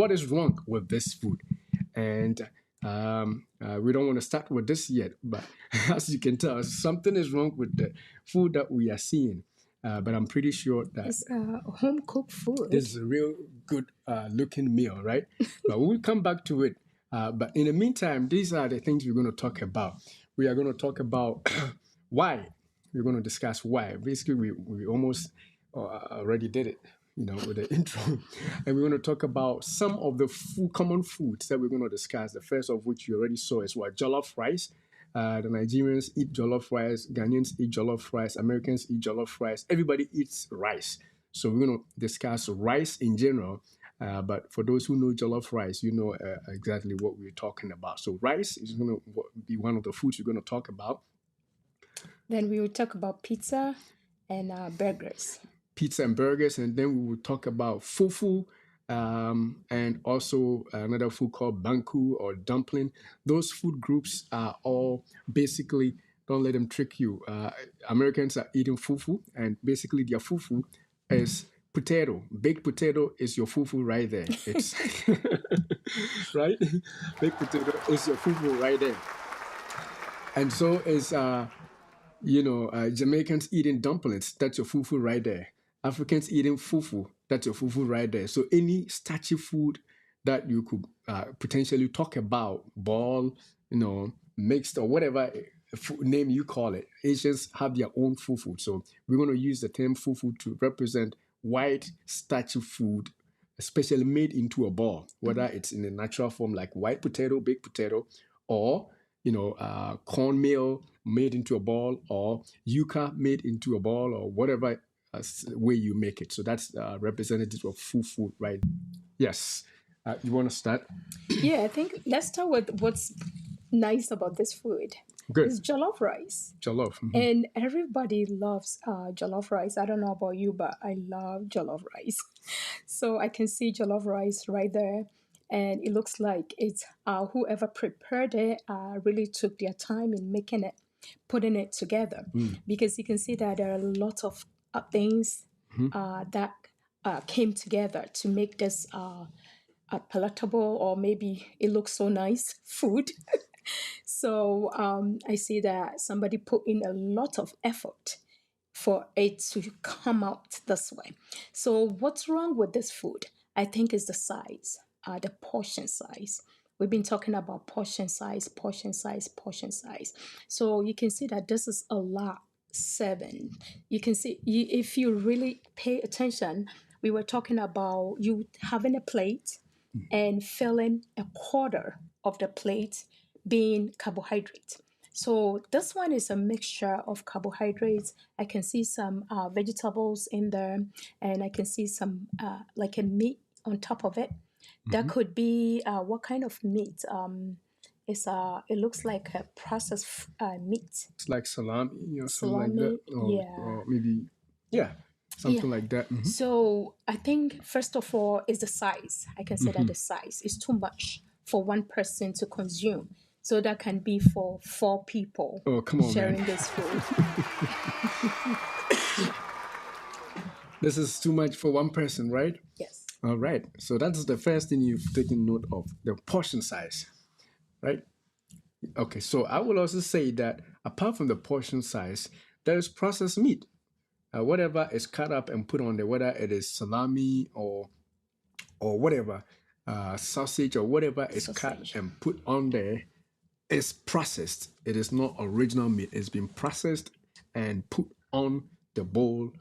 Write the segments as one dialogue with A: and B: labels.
A: What is wrong with this food? And we don't want to start with this yet, but as you can tell, something is wrong with the food that we are seeing. But I'm pretty sure that
B: It's home cooked food.
A: this is a real good looking meal, right? But we'll come back to it. But in the meantime, these are the things we're going to talk about. We are going to talk about why. We're going to discuss why. Basically, we almost already did it, with the intro. And we're going to talk about some of the common foods that we're going to discuss. The first of which you already saw is what? Jollof rice. The Nigerians eat jollof rice, Ghanaians eat jollof rice, Americans eat jollof rice. Everybody eats rice. So we're going to discuss rice in general. But for those who know jollof rice, you know exactly what we're talking about. So rice is going to be one of the foods we're going to talk about.
B: Then we will talk about pizza and burgers.
A: Pizza and burgers, and then we will talk about fufu, and also another food called banku or dumpling. Those food groups are all basically, don't let them trick you. Americans are eating fufu, and basically their fufu is potato. Baked potato is your fufu right there. It's right. Baked potato is your fufu right there, and so is Jamaicans eating dumplings, that's your fufu right there. Africans eating fufu, that's your fufu right there. So any starchy food that you could potentially talk about, ball, mixed or whatever name you call it, Asians have their own fufu. So we're going to use the term fufu to represent white starchy food, especially made into a ball, whether it's in a natural form like white potato, baked potato, or cornmeal made into a ball, or yuca made into a ball, or whatever way you make it. So that's representative of fufu, right? Yes. You want to start?
B: Yeah, I think let's start with what's nice about this food.
A: Good.
B: It's jollof rice.
A: Jollof.
B: And everybody loves jollof rice. I don't know about you, but I love jollof rice. So I can see jollof rice right there. And it looks like it's whoever prepared it really took their time in making it, putting it together. Because you can see that there are a lot of things that came together to make this a palatable, or maybe it looks so nice, food. So I see that somebody put in a lot of effort for it to come out this way. So what's wrong with this food? I think is the size, the portion size. We've been talking about portion size, portion size, portion size. So you can see that this is a lot. 7. You can see, if you really pay attention, we were talking about you having a plate and filling a quarter of the plate being carbohydrate. So this one is a mixture of carbohydrates. I can see some vegetables in there, and I can see some like a meat on top of it. That could be what kind of meat? It looks like a processed meat.
A: It's like salami or something like
B: Salami,
A: that, or maybe something like that.
B: So I think first of all is the size. I can say that the size is too much for one person to consume. So that can be for 4 people
A: Oh, come on,
B: sharing
A: man.
B: this food.
A: This is too much for one person, right?
B: Yes.
A: All right. So that's the first thing you've taken note of, the portion size, right? Okay. So I will also say that apart from the portion size, there is processed meat. Whatever is cut up and put on there, whether it is salami or whatever, sausage or whatever is cut and put on there, is processed. It is not original meat. It's been processed and put on the bowl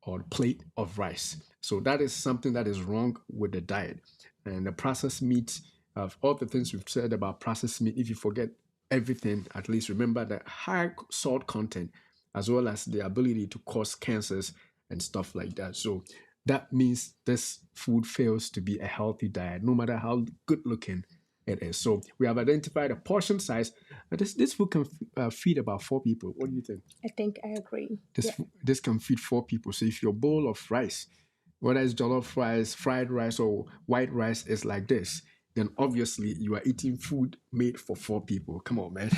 A: or plate of rice. So that is something that is wrong with the diet. And the processed meat, of all the things we've said about processed meat, if you forget everything, at least remember the high salt content, as well as the ability to cause cancers and stuff like that. So that means this food fails to be a healthy diet, no matter how good looking it is. So we have identified a portion size. This food can feed about 4 people. What do you think?
B: I think I agree.
A: This can feed 4 people. So if your bowl of rice, whether it's jollof rice, fried rice, or white rice, is like this, then obviously you are eating food made for 4 people. Come on, man.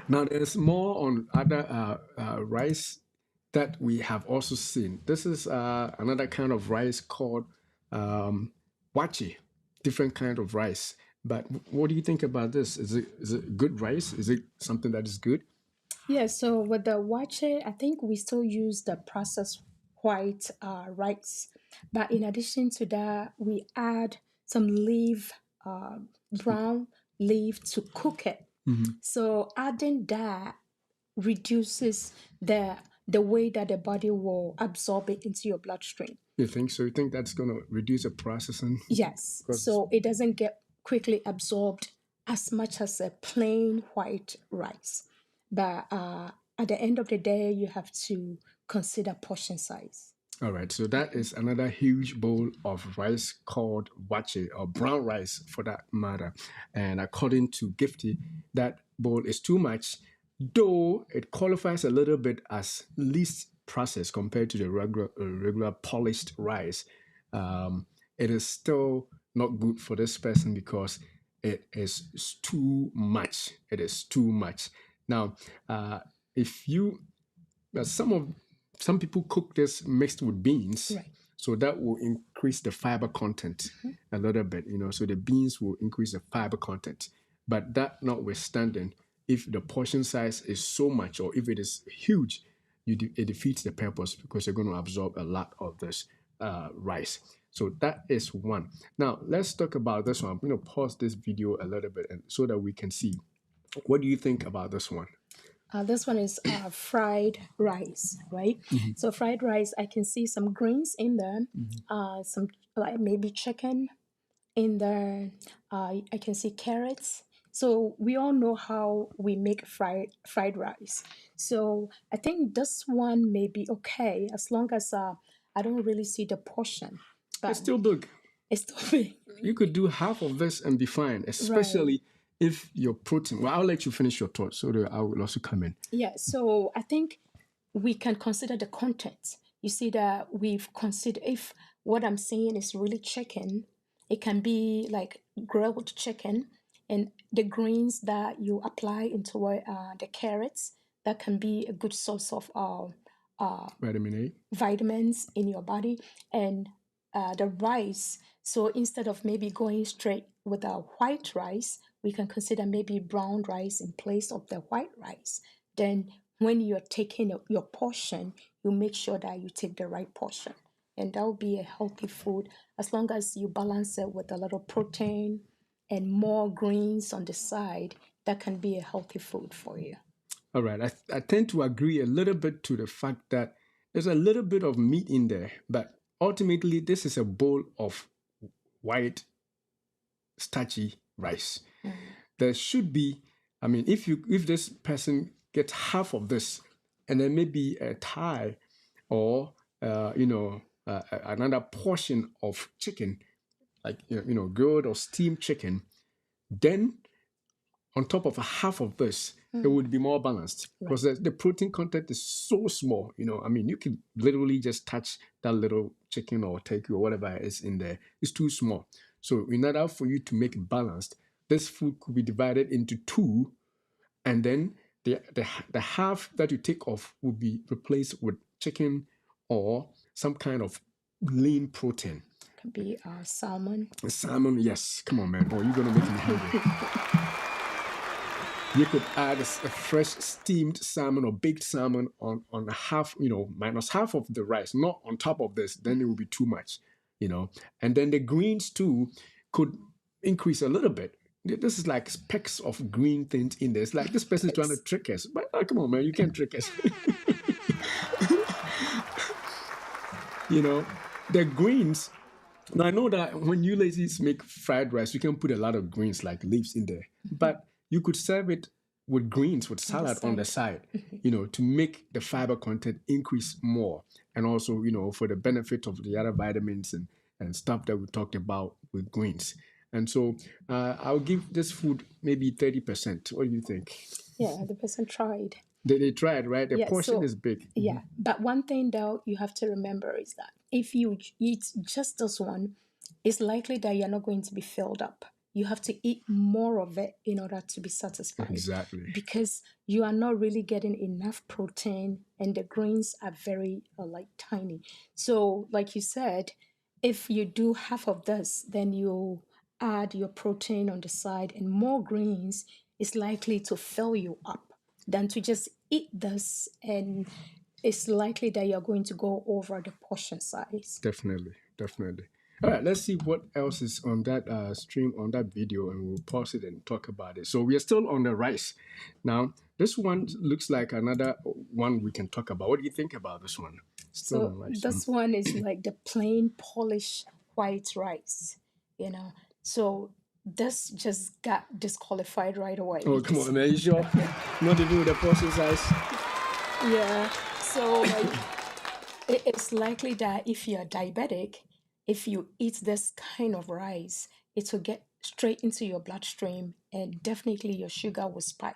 A: Now there's more on other rice that we have also seen. This is another kind of rice called wache, different kind of rice. But what do you think about this? Is it good rice? Is it something that is good?
B: Yeah, so with the wache, I think we still use the processed white rice. But in addition to that, we add some leaf, brown leaf to cook it. So adding that reduces the way that the body will absorb it into your bloodstream.
A: You think so? You think that's going to reduce the processing?
B: Yes,
A: Because
B: so it doesn't get quickly absorbed as much as a plain white rice. But at the end of the day, you have to consider portion size.
A: all right, so that is another huge bowl of rice called wache or brown rice for that matter. And according to Gifty, that bowl is too much, though it qualifies a little bit as least processed compared to the regular polished rice. It is still not good for this person because it is too much. It is too much. Now, if you some people cook this mixed with beans,
B: Right.
A: so that will increase the fiber content a little bit. So the beans will increase the fiber content. But that notwithstanding, if the portion size is so much or if it is huge, it defeats the purpose because you're going to absorb a lot of this rice. So that is one. Now let's talk about this one. I'm going to pause this video a little bit and so that we can see. What do you think about this one?
B: This one is fried rice, right? So fried rice, I can see some greens in there, some like maybe chicken in there. I can see carrots. So we all know how we make fried rice. So I think this one may be okay as long as I don't really see the portion, but
A: It's still big.
B: it's still big.
A: You could do half of this and be fine, especially if your protein. Well, I'll let you finish your thoughts so that I will also come in.
B: Yeah. So I think we can consider the content. You see that we've considered if what I'm saying is really chicken, it can be like grilled chicken, and the greens that you apply into the carrots, that can be a good source of
A: Vitamin A.
B: vitamins in your body, and the rice. So instead of maybe going straight with a white rice, we can consider maybe brown rice in place of the white rice. Then when you're taking your portion, you make sure that you take the right portion. And that will be a healthy food as long as you balance it with a little protein and more greens on the side. That can be a healthy food for you.
A: All right. I tend to agree a little bit to the fact that there's a little bit of meat in there, but ultimately, this is a bowl of white, starchy rice. There should be, I mean, if this person gets half of this, and then maybe a thigh or another portion of chicken, like grilled or steamed chicken, then on top of a half of this, it would be more balanced because the protein content is so small. I mean, you can literally just touch that little chicken or turkey or whatever is in there. It's too small. So in order for you to make it balanced, this food could be divided into two, and then the half that you take off will be replaced with chicken or some kind of lean protein.
B: Could be salmon.
A: Salmon, yes. Come on, man. Oh, you're gonna make me hungry. You could add a fresh steamed salmon or baked salmon on half, minus half of the rice, not on top of this. Then it will be too much, And then the greens too could increase a little bit. This is like specks of green things in there. It's like this person is trying to trick us. But come on, man, you can't trick us. The greens. Now I know that when you ladies make fried rice, you can put a lot of greens like leaves in there, but you could serve it with greens, with salad on the side, to make the fiber content increase more, and also for the benefit of the other vitamins and stuff that we talked about with greens. And so I'll give this food maybe 30%. What do you think?
B: Yeah, the person tried.
A: They tried, right? The
B: Yeah,
A: portion
B: so
A: is big.
B: yeah, but one thing though you have to remember is that if you eat just this one, it's likely that you're not going to be filled up you have to eat more of it in order to be satisfied,
A: Exactly.
B: because you are not really getting enough protein, and the grains are very like tiny. So like you said, if you do half of this, then you add your protein on the side, and more greens is likely to fill you up than to just eat this, and it's likely that you're going to go over the portion size.
A: Definitely, definitely. All right, let's see what else is on that stream, on that video, and we'll pause it and talk about it. So we are still on the rice. Now, this one looks like another one we can talk about. What do you think about this one? Still
B: So
A: on rice.
B: this one is like the plain polished white rice, you know. So this just got disqualified right away
A: Oh, come
B: because
A: on, man. You sure? Not even with the portion size?
B: yeah. So like it's likely that if you're diabetic, if you eat this kind of rice, it will get straight into your bloodstream, and definitely your sugar will spike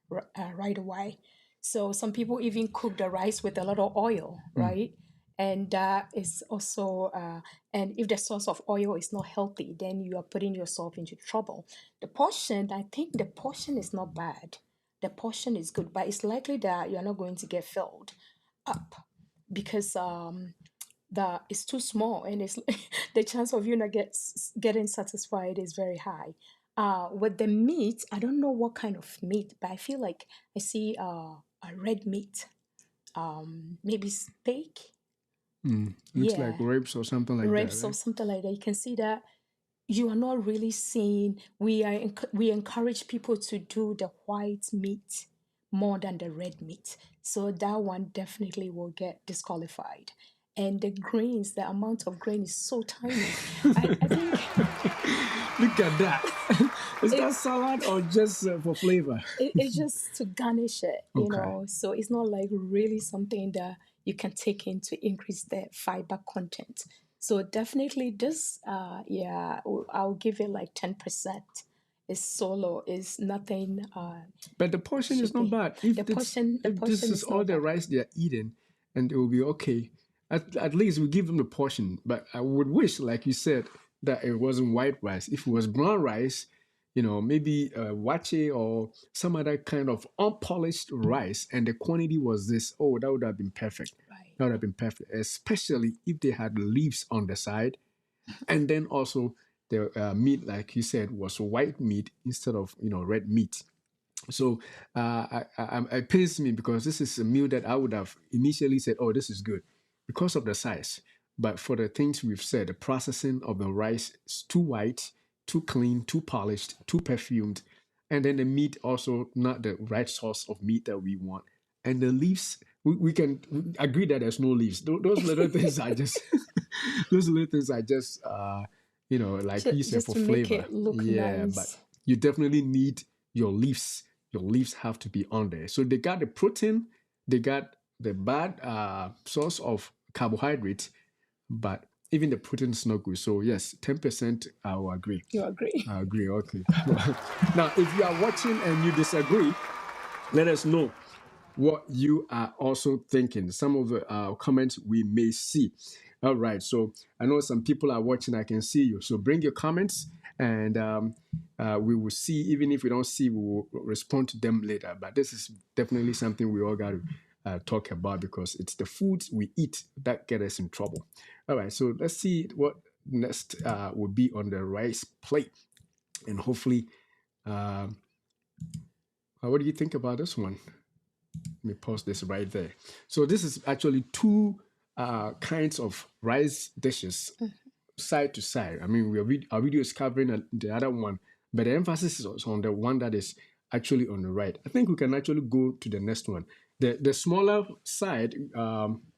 B: right away. So some people even cook the rice with a lot of oil, right? And that is also, and if the source of oil is not healthy, then you are putting yourself into trouble. The portion, I think the portion is not bad. The portion is good, but it's likely that you're not going to get filled up because the it's too small, and it's the chance of you not getting satisfied is very high. With the meat, I don't know what kind of meat, but I feel like I see a red meat, maybe steak.
A: Looks like
B: Yeah,
A: ribs or something like that,
B: ribs or
A: right?
B: something like that. You can see that you are not really seeing. We encourage people to do the white meat more than the red meat, so that one definitely will get disqualified. And the grains, the amount of grain is so tiny. I think
A: Look at that. Is that
B: it's
A: salad or just for flavor?
B: it's just to garnish it,
A: Okay.
B: so it's not like really something that you can take in to increase the fiber content. So definitely this, yeah, I'll give it like 10%. Is solo, is nothing,
A: But the portion is
B: should
A: not
B: be.
A: bad.
B: The
A: If this
B: portion
A: is
B: is
A: all
B: not
A: the
B: bad.
A: rice they are eating, and it will be okay. At least we give them the portion. But I would wish, like you said, that it wasn't white rice. If it was brown rice, maybe wache or some other kind of unpolished rice, and the quantity was this. Oh, that would have been perfect.
B: Right.
A: That would have been perfect, especially if they had leaves on the side, and then also the meat, like you said, was white meat instead of red meat. So it pains me because this is a meal that I would have initially said, "Oh, this is good," because of the size. But for the things we've said, the processing of the rice is too white, too clean, too polished, too perfumed, and then the meat also not the right source of meat that we want. And the leaves, we can agree that there's no leaves. Those little things are just, those little things are just, like you said,
B: Just
A: for
B: to make
A: flavor.
B: it look
A: Yeah, but
B: nice.
A: you definitely need your leaves. Your leaves have to be on there. So they got the protein, they got the bad source of carbohydrate, but even the protein is not good. So yes, 10% I will agree.
B: You agree?
A: I agree. Okay. Now, if you are watching and you disagree, let us know what you are also thinking. Some of the comments we may see. All right. So I know some people are watching. I can see you. So bring your comments, and we will see. Even if we don't see, we will respond to them later. But this is definitely something we all got to talk about because it's the foods we eat that get us in trouble. All right. So let's see what next will be on the rice plate, and hopefully, what do you think about this one? Let me pause this right there. So this is actually two kinds of rice dishes side to side. I mean, our video is covering the other one, but the emphasis is on the one that is actually on the right. I think we can actually go to the next one. The smaller side,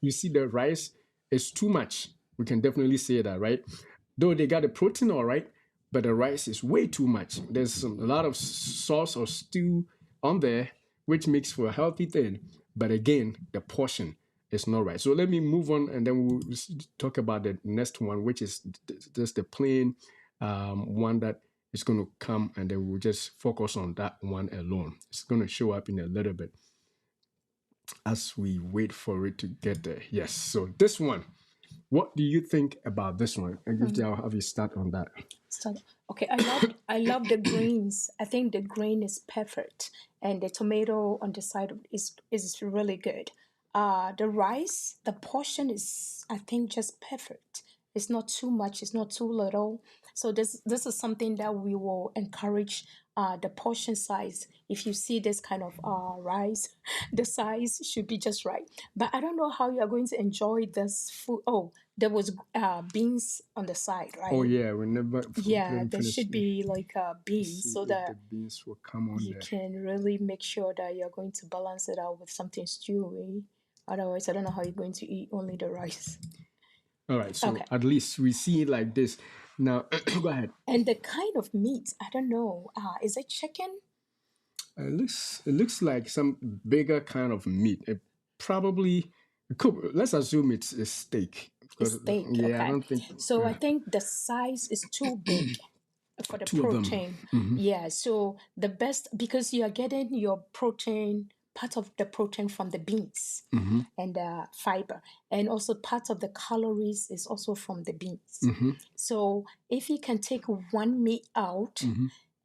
A: you see the rice is too much. We can definitely say that, right? Though they got the protein all right, but the rice is way too much. There's a lot of sauce or stew on there, which makes for a healthy thing. But again, the portion is not right. So let me move on, and then we'll talk about the next one, which is just the plain one that is going to come, and then we'll just focus on that one alone. It's going to show up in a little bit as we wait for it to get there. Yes. So this one. What do you think about this one? And give I'll have you start on that.
B: So, okay, I love the greens. I think the green is perfect, and the tomato on the side is really good. The rice, the portion is, I think, just perfect. It's not too much. It's not too little. So this is something that we will encourage. The portion size. If you see this kind of rice, the size should be just right. But I don't know how you are going to enjoy this food. Oh, there was beans on the side,
A: Oh
B: right?
A: yeah, we never
B: Yeah,
A: didn't
B: there
A: finish.
B: should be like beans
A: See
B: so
A: if the
B: that
A: beans will come on
B: you
A: there.
B: can really make sure that you're going to balance it out with something stewy. Otherwise, I don't know how you're going to eat only the rice.
A: All right, so
B: Okay.
A: at least we see it like this. Now, go ahead.
B: And the kind of meat, I don't know. Is it chicken?
A: It looks like some bigger kind of meat. It probably let's assume it's a steak.
B: It's
A: Because
B: steak.
A: yeah, I
B: Okay.
A: don't think
B: So I think the size is too big for the
A: two of them.
B: protein. Yeah. So the best, because you are getting your protein, part of the protein from the beans and the fiber, and also part of the calories is also from the beans. So if you can take one meat out,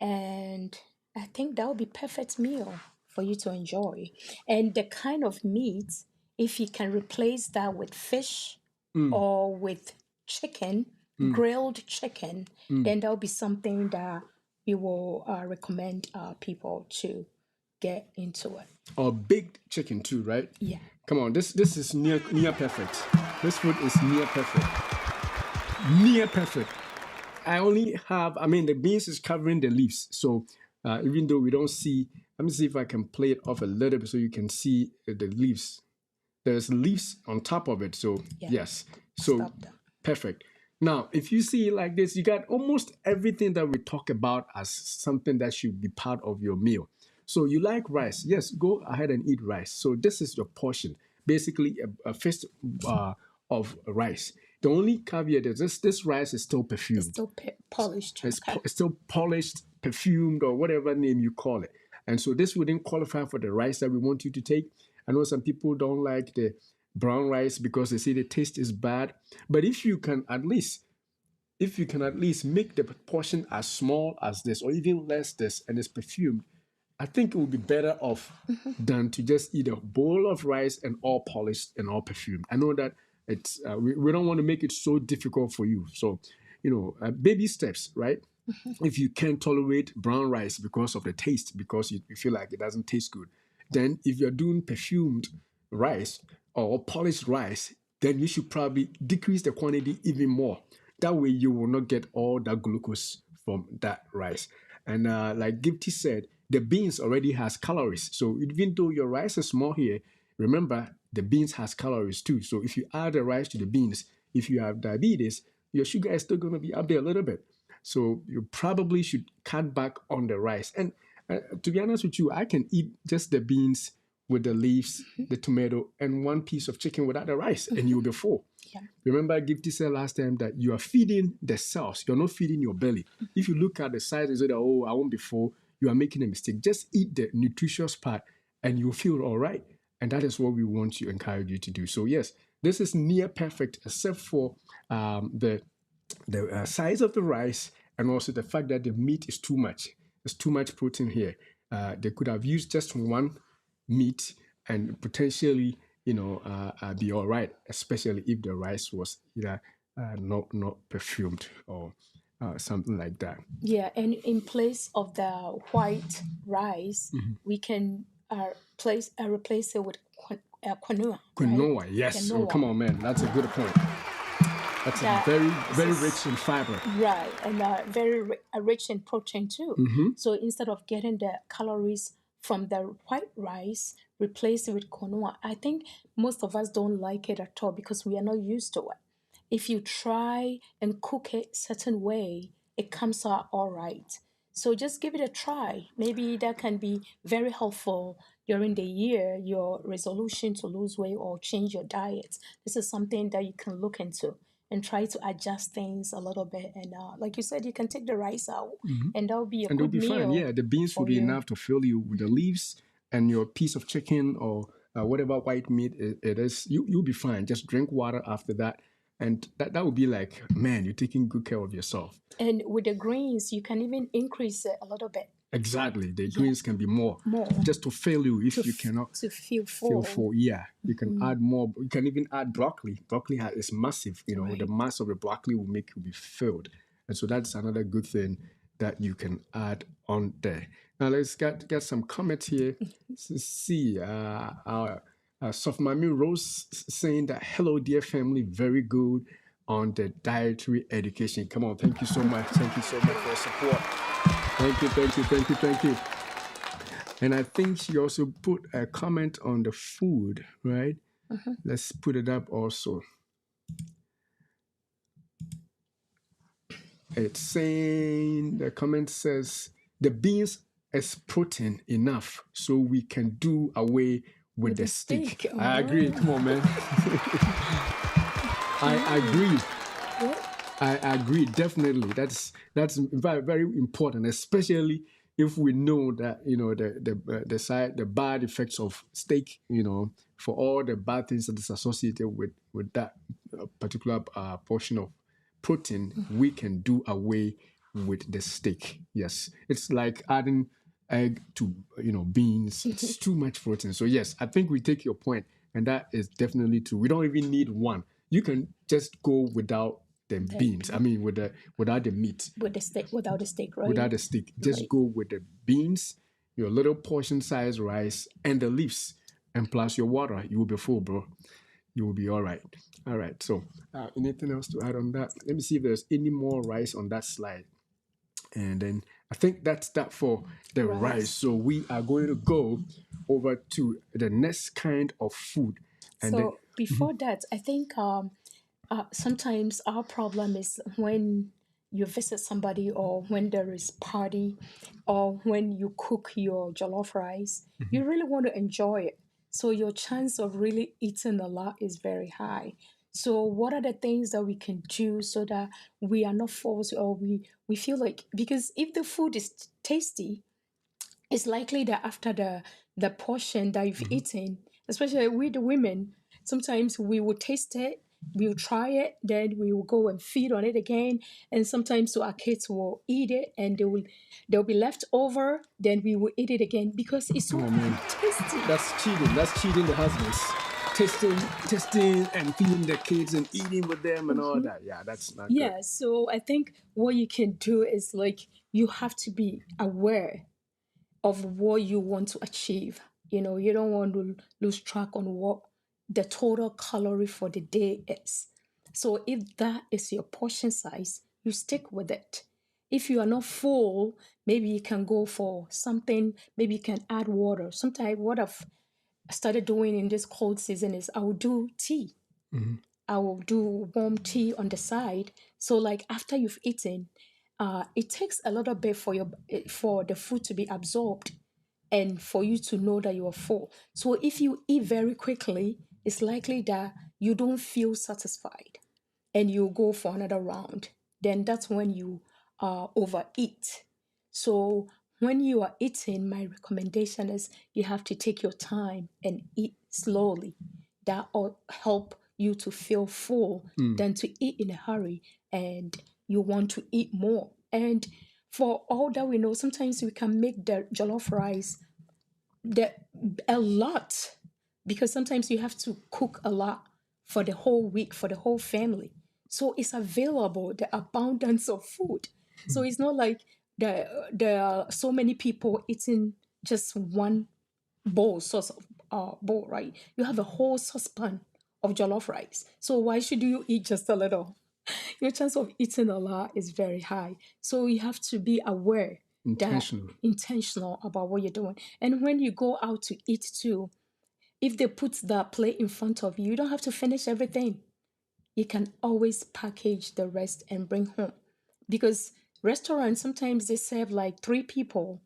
B: and I think that would be perfect meal for you to enjoy. And the kind of meat, if you can replace that with fish or with chicken, grilled chicken, then that would be something that we will recommend people to get into it.
A: Or baked chicken too, right?
B: Yeah.
A: Come on, this is near perfect. This food is near perfect. Near perfect. I only have, I mean, the beans is covering the leaves. So even though we don't see, let me see if I can play it off a little bit so you can see the leaves. There's leaves on top of it. So,
B: Yeah.
A: yes. So,
B: Stop that.
A: perfect. Now, if you see it like this, you got almost everything that we talk about as something that should be part of your meal. So, you like rice. Yes, go ahead and eat rice. So, this is your portion. Basically, a fist of rice. The only caveat is this rice is still
B: It's
A: perfumed.
B: still polished. Okay.
A: It's still polished, perfumed, or whatever name you call it. And so this wouldn't qualify for the rice that we want you to take. I know some people don't like the brown rice because they say the taste is bad. But if you can at least make the portion as small as this or even less this and it's perfumed, I think it would be better off than to just eat a bowl of rice and all polished and all perfumed. I know that it's we don't want to make it so difficult for you. So, baby steps, right? If you can't tolerate brown rice because of the taste, because you feel like it doesn't taste good, then if you're doing perfumed rice or polished rice, then you should probably decrease the quantity even more. That way, you will not get all that glucose from that rice. And like Gifty said, the beans already has calories. So even though your rice is small here, remember the beans has calories too. So if you add the rice to the beans, if you have diabetes, your sugar is still going to be up there a little bit. So you probably should cut back on the rice. And to be honest with you, I can eat just the beans with the leaves, the tomato, and one piece of chicken without the rice, and you'll be full.
B: Yeah.
A: Remember, Gifty said last time that you are feeding the cells. You're not feeding your belly. If you look at the size and say that, oh, I won't be full, you are making a mistake. Just eat the nutritious part, and you'll feel all right. And that is what we want to encourage you to do. So yes, this is near perfect, except for the size of the rice and also the fact that the meat is too much. There's too much protein here. They could have used just one meat and potentially, be all right, especially if the rice was either not perfumed or something like that.
B: Yeah, and in place of the white rice, we can replace it with quinoa, right?
A: Quinoa, yes. Oh,
B: Quinoa.
A: come on, man. That's a good point. That's
B: That
A: very,
B: this
A: very
B: is
A: rich in fiber.
B: right, and very rich in protein too. So instead of getting the calories from the white rice, replace it with quinoa. I think most of us don't like it at all because we are not used to it. If you try and cook it certain way, it comes out all right. So just give it a try. Maybe that can be very helpful during the year, your resolution to lose weight or change your diet. This is something that you can look into and try to adjust things a little bit. And like you said, you can take the rice out, and that will be a
A: And they'll
B: good
A: be fine.
B: meal
A: Yeah, the beans will
B: for
A: be
B: you.
A: enough to fill you with the leaves and your piece of chicken or whatever white meat it is. You'll be fine. Just drink water after that. And that would be like, man, you're taking good care of yourself.
B: And with the greens, you can even increase it a little bit.
A: Exactly. The
B: Yeah.
A: greens can be more.
B: More.
A: Just to fail you if you cannot
B: to feel
A: feel
B: full.
A: full. Yeah. You can add more. You can even add broccoli. Broccoli is massive. You know,
B: Right.
A: the mass of the broccoli will make you be filled. And so that's another good thing that you can add on there. Now let's get some comments here. See, our Sofmami Rose saying that hello, dear family, very good on the dietary education. Come on, thank you so much. Thank you so much for your support. Thank you, thank you, thank you, thank you. And I think she also put a comment on the food, right? Let's put it up also. It's saying, the comment says, the beans is protein enough so we can do away with the steak. I agree. Come on, man. I agree. I agree, definitely. That's very, very important, especially if we know that the bad effects of steak, for all the bad things that is associated with that particular portion of protein, we can do away with the steak. Yes, it's like adding egg to beans. It's too much protein. So yes, I think we take your point, and that is definitely true. We don't even need one. You can just go without the beans. I mean, without the meat.
B: With the steak, without the steak, right?
A: Without the steak, just go with the beans, your little portion size rice, and the leaves, and plus your water. You will be full, bro. You will be all right. All right. So, anything else to add on that? Let me see if there's any more rice on that slide. And then I think that's that for the rice. So we are going to go over to the next kind of food. And
B: so
A: then,
B: before that, I think sometimes our problem is when you visit somebody or when there is party or when you cook your jollof rice, you really want to enjoy it. So your chance of really eating a lot is very high. So what are the things that we can do so that we are not forced or we feel like, because if the food is tasty, it's likely that after the portion that you've eaten, especially with the women, sometimes we will taste it, we'll try it, then we will go and feed on it again. And sometimes so our kids will eat it and they'll be left over, then we will eat it again because it's so tasty.
A: That's cheating. That's cheating the husbands. Testing and feeding the kids and eating with them and all that. Yeah, that's not good.
B: Yeah, so I think what you can do is like you have to be aware of what you want to achieve. You don't want to lose track on what the total calorie for the day is. So if that is your portion size, you stick with it. If you are not full, maybe you can go for something, maybe you can add water. Sometimes what I've started doing in this cold season is I will do tea. I will do warm tea on the side. So like after you've eaten, it takes a little bit for the food to be absorbed and for you to know that you are full. So if you eat very quickly, it's likely that you don't feel satisfied and you go for another round. Then that's when you overeat. So when you are eating, my recommendation is you have to take your time and eat slowly. That will help you to feel full than to eat in a hurry and you want to eat more. And for all that we know, sometimes we can make the jollof rice a lot because sometimes you have to cook a lot for the whole week, for the whole family. So it's available, the abundance of food. So it's not like there are so many people eating just one sauce of bowl, right? You have a whole saucepan of jollof rice. So why should you eat just a little? Your chance of eating a lot is very high. So you have to be aware intentional about what you're doing. And when you go out to eat too, if they put the plate in front of you, you don't have to finish everything. You can always package the rest and bring home. Because restaurants sometimes they serve like three people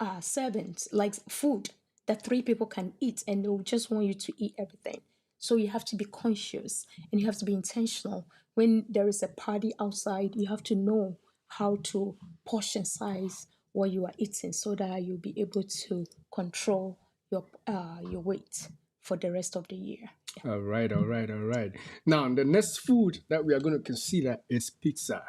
B: servings, like food that three people can eat, and they'll just want you to eat everything. So you have to be conscious and you have to be intentional. When there is a party outside, you have to know how to portion size what you are eating so that you'll be able to control your weight for the rest of the year.
A: All right, all right, all right. Now, the next food that we are going to consider is pizza.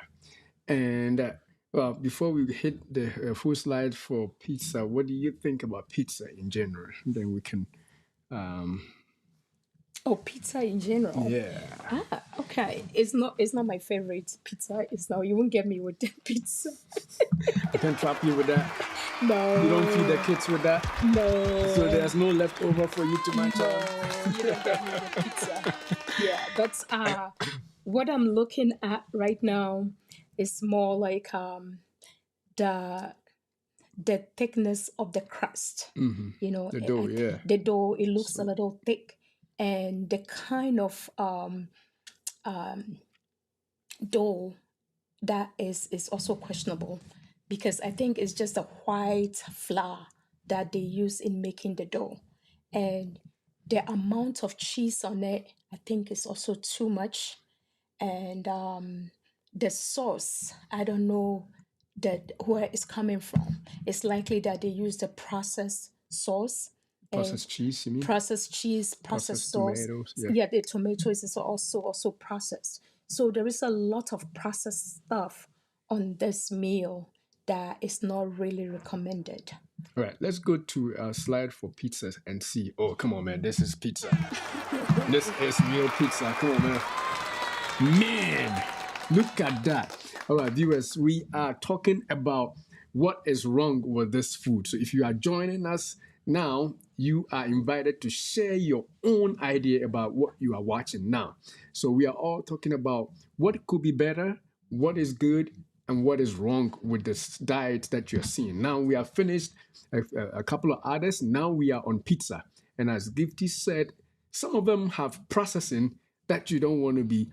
A: And well, before we hit the full slide for pizza, what do you think about pizza in general? Then we can, um,
B: Oh, pizza in general.
A: yeah.
B: Ah, okay. It's not my favorite pizza. It's not. You won't get me with the pizza.
A: I can trap you with that. You don't feed the
B: No,
A: kids with that. So
B: no,
A: there's no leftover for you to munch
B: no.
A: on.
B: You don't get me with pizza. Yeah, but what I'm looking at right now is more like the the thickness of the crust. You know,
A: The dough, yeah.
B: the dough, it looks a
A: So,
B: little thick, and the kind of dough that is also questionable because I think it's just a white flour that they use in making the dough, and the amount of cheese on it I think is also too much, and the sauce I don't know that where it's coming from. It's likely that they use the processed sauce and
A: processed cheese, you mean?
B: processed cheese, processed
A: Processed
B: sauce.
A: tomatoes, yeah.
B: Yeah, the tomatoes is also processed. So there is a lot of processed stuff on this meal that is not really recommended.
A: All right, let's go to a slide for pizzas and see. Oh, come on, man. This is pizza. This is real pizza. Come on, man. Man, look at that. All right, viewers, we are talking about what is wrong with this food. So if you are joining us now, you are invited to share your own idea about what you are watching now. So we are all talking about what could be better, what is good, and what is wrong with this diet that you're seeing. Now we have finished a couple of others. Now we are on pizza. And as Gifty said, some of them have processing that you don't want to be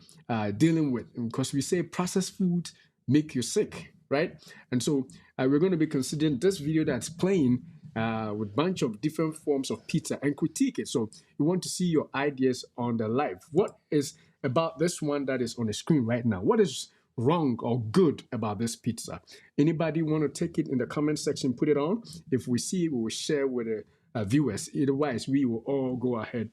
A: dealing with because we say processed foods make you sick, right? And so we're going to be considering this video that's playing with a bunch of different forms of pizza and critique it. So we want to see your ideas on the live. What is about this one that is on the screen right now? What is wrong or good about this pizza? Anybody want to take it in the comment section, put it on? If we see it, we will share with the viewers. Otherwise, we will all go ahead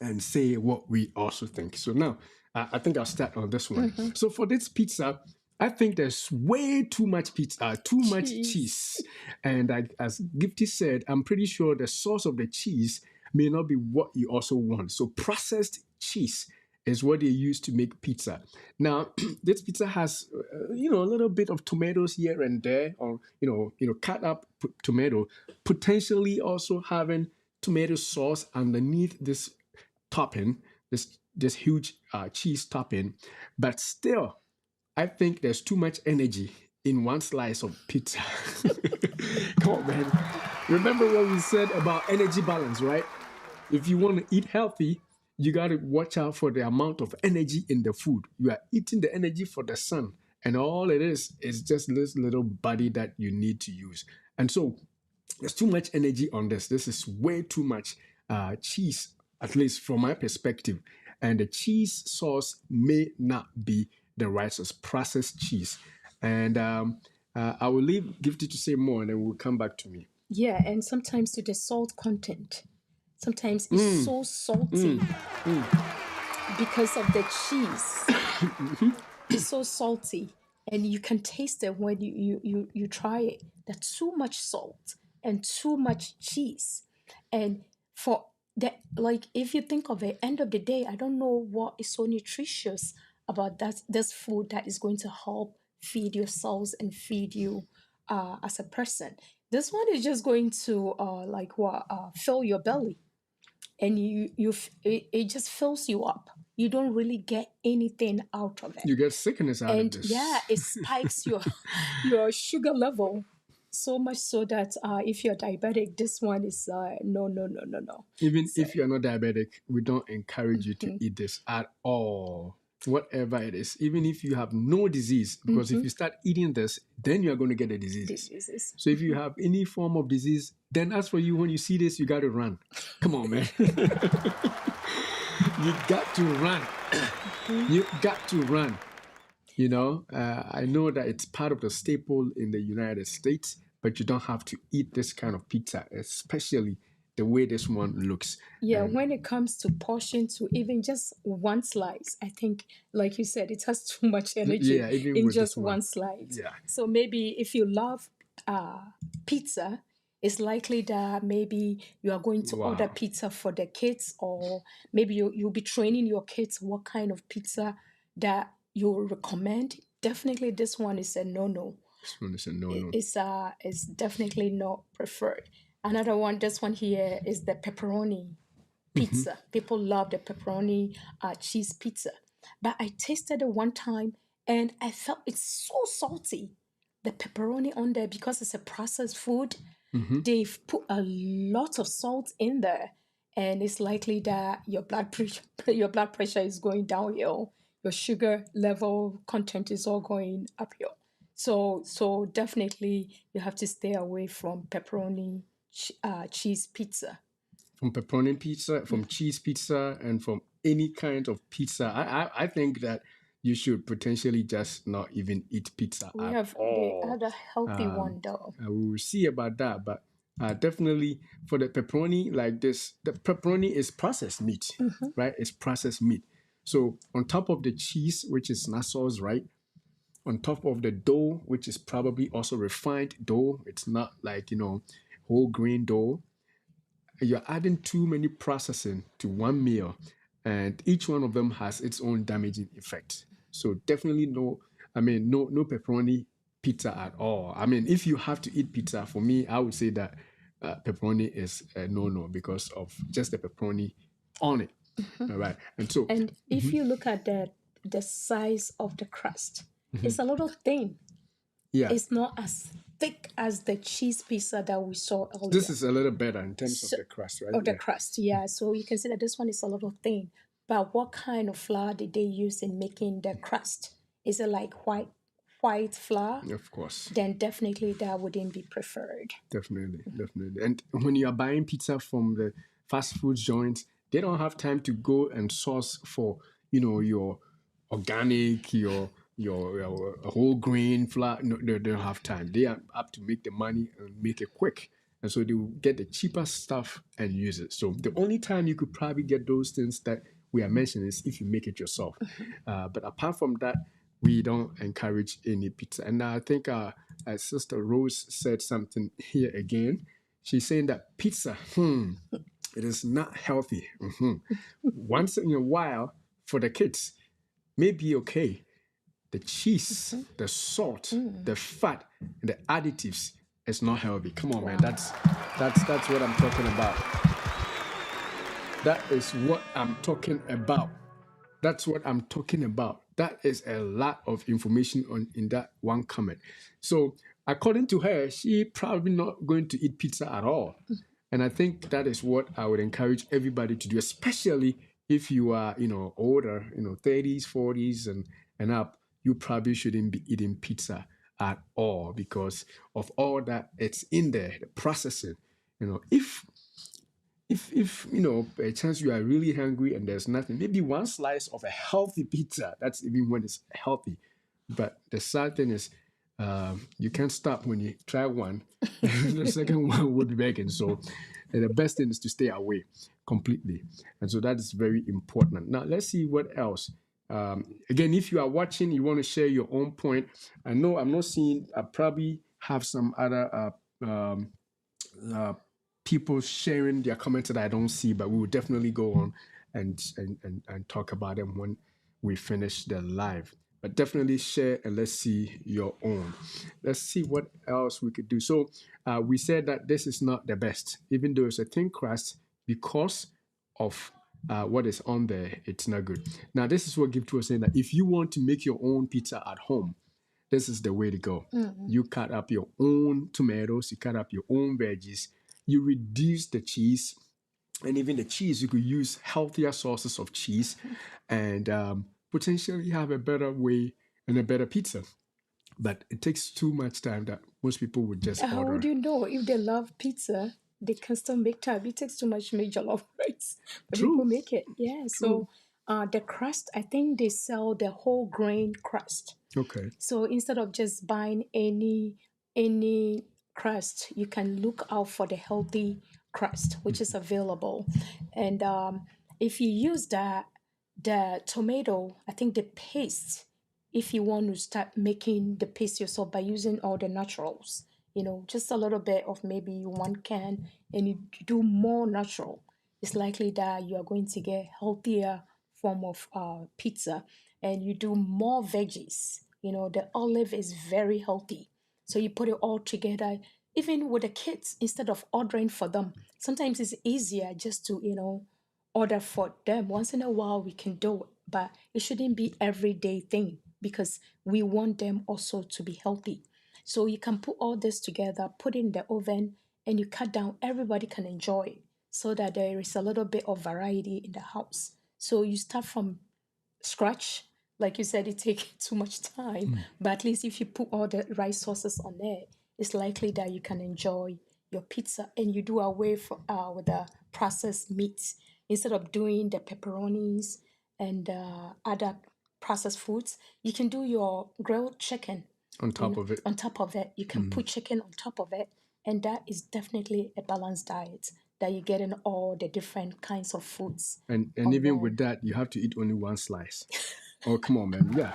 A: and say what we also think. So now, I think I'll start on this one. So for this pizza, I think there's way too much pizza, too much cheese. And as Gifty said, I'm pretty sure the source of the cheese may not be what you also want. So processed cheese is what they use to make pizza. Now, this pizza has, a little bit of tomatoes here and there, or cut up tomato, potentially also having tomato sauce underneath this topping, this huge cheese topping, but still, I think there's too much energy in one slice of pizza. Come on, man. Remember what we said about energy balance, right? If you want to eat healthy, you got to watch out for the amount of energy in the food. You are eating the energy for the sun, and all it is just this little body that you need to use. And so there's too much energy on this. This is way too much cheese, at least from my perspective. And the cheese sauce may not be the right sauce, processed cheese. And I will leave Gifty to say more, and then we'll come back to me.
B: Yeah, and sometimes to the salt content. Sometimes it's so salty because of the cheese. It's so salty, and you can taste it when you try it. There's too much salt and too much cheese, and for that, like if you think of it, end of the day, I don't know what is so nutritious about that this food that is going to help feed your cells and feed you as a person. This one is just going to fill your belly, and it just fills you up. You don't really get anything out of it,
A: You get sickness out of
B: and
A: this.
B: yeah, it spikes your sugar level so much so that if you're diabetic, this one is no, no, no, no, no.
A: Even
B: So
A: if you're not diabetic, we don't encourage you to eat this at all. Whatever it is, even if you have no disease, because if you start eating this, then you are going to get the diseases.
B: diseases.
A: So if you have any form of disease, then as for you, when you see this, you got to run. Come on, man. You got to run. You got to run. I know that it's part of the staple in the United States, but you don't have to eat this kind of pizza, especially the way this one looks.
B: Yeah,
A: And
B: when it comes to portion to even just one slice, I think, like you said, it has too much energy
A: yeah, even
B: in
A: with this
B: just
A: one,
B: one slice.
A: yeah,
B: So maybe if you love pizza, it's likely that maybe you are going to order
A: wow,
B: pizza for the kids, or maybe you'll be training your kids what kind of pizza that you recommend. Definitely, this one is a no-no.
A: this one is a no.
B: Is definitely not preferred. Another one, this one here is the pepperoni pizza. People love the pepperoni cheese pizza. But I tasted it one time and I felt it's so salty. The pepperoni on there, because it's a processed food, they've put a lot of salt in there. And it's likely that your blood pressure is going downhill. Your sugar level content is all going uphill. So definitely you have to stay away from pepperoni cheese pizza.
A: From pepperoni pizza, from cheese pizza, and from any kind of pizza. I think that you should potentially just not even eat pizza
B: We
A: at
B: have the
A: all.
B: other healthy one though.
A: We will see about that, but definitely for the pepperoni like this, the pepperoni is processed meat, right? It's processed meat. So on top of the cheese, which is not sauce, right? On top of the dough, which is probably also refined dough, it's not like whole grain dough. You're adding too many processing to one meal, and each one of them has its own damaging effect. So definitely no, I mean no pepperoni pizza at all. I mean, if you have to eat pizza, for me, I would say that pepperoni is a no because of just the pepperoni on it. All right, and so
B: And if you look at the size of the crust, it's a little thin.
A: yeah,
B: It's not as thick as the cheese pizza that we saw
A: this
B: earlier.
A: is a little better in terms of
B: So,
A: the crust, right?
B: of the
A: Yeah,
B: crust, yeah. So you can see that this one is a little thin. But what kind of flour did they use in making the crust? Is it like white flour?
A: of course.
B: Then definitely that wouldn't be preferred.
A: Definitely. And when you are buying pizza from the fast food joints, they don't have time to go and source for, your organic, your whole grain flour. No, they don't have time. They are up to make the money and make it quick. And so they will get the cheaper stuff and use it. So the only time you could probably get those things that we are mentioning is if you make it yourself. But apart from that, we don't encourage any pizza. And I think Sister Rose said something here again. She's saying that pizza, it is not healthy. Once in a while, for the kids, may be okay. The cheese, the salt, the fat, and the additives is not healthy. Come on, man. That's what I'm talking about. That is what I'm talking about. That's what I'm talking about. That is a lot of information on in that one comment. So according to her, she probably not going to eat pizza at all. And I think that is what I would encourage everybody to do, especially if you are, older, 30s, 40s and up, you probably shouldn't be eating pizza at all because of all that it's in there, the processing. If a chance you are really hungry and there's nothing, maybe one slice of a healthy pizza, that's even when it's healthy. But the sad thing is, you can't stop when you try one. The second one will be begging. So the best thing is to stay away completely. And so that is very important. Now let's see what else. Again, if you are watching, you want to share your own point. I know I'm not seeing, I probably have some other people sharing their comments that I don't see, but we will definitely go on and talk about them when we finish the live. But definitely share and let's see your own. Let's see what else we could do. So we said that this is not the best, even though it's a thin crust, because of what is on there, it's not good. Now, this is what Gift was saying, that if you want to make your own pizza at home, this is the way to go. You cut up your own tomatoes, you cut up your own veggies, you reduce the cheese, and even the cheese, you could use healthier sources of cheese and potentially have a better way and a better pizza. But it takes too much time that most people would just
B: How would
A: order.
B: you know if they love pizza? They can still make time. It takes too much to make jollof rice, but people
A: True,
B: make it. Yeah.
A: true.
B: So the crust, I think they sell the whole grain crust.
A: Okay.
B: So instead of just buying any crust, you can look out for the healthy crust, which is available. And if you use the tomato, I think the paste, if you want to start making the paste yourself by using all the naturals, just a little bit of maybe 1 can, and you do more natural, it's likely that you are going to get healthier form of pizza. And you do more veggies. The olive is very healthy. So you put it all together, even with the kids, instead of ordering for them. Sometimes it's easier just to, order for them. Once in a while, we can do it, but it shouldn't be everyday thing because we want them also to be healthy. So you can put all this together, put it in the oven, and you cut down. Everybody can enjoy it so that there is a little bit of variety in the house. So you start from scratch. Like you said, it takes too much time, but at least if you put all the right sauces on there, it's likely that you can enjoy your pizza, and you do away with the processed meats instead of doing the pepperonis and other processed foods. You can do your grilled chicken
A: On top of it.
B: on top of it. You can put chicken on top of it, and that is definitely a balanced diet that you get in all the different kinds of foods.
A: And
B: on
A: even
B: there.
A: with that, you have to eat only one slice. Oh, come on, man. Yeah.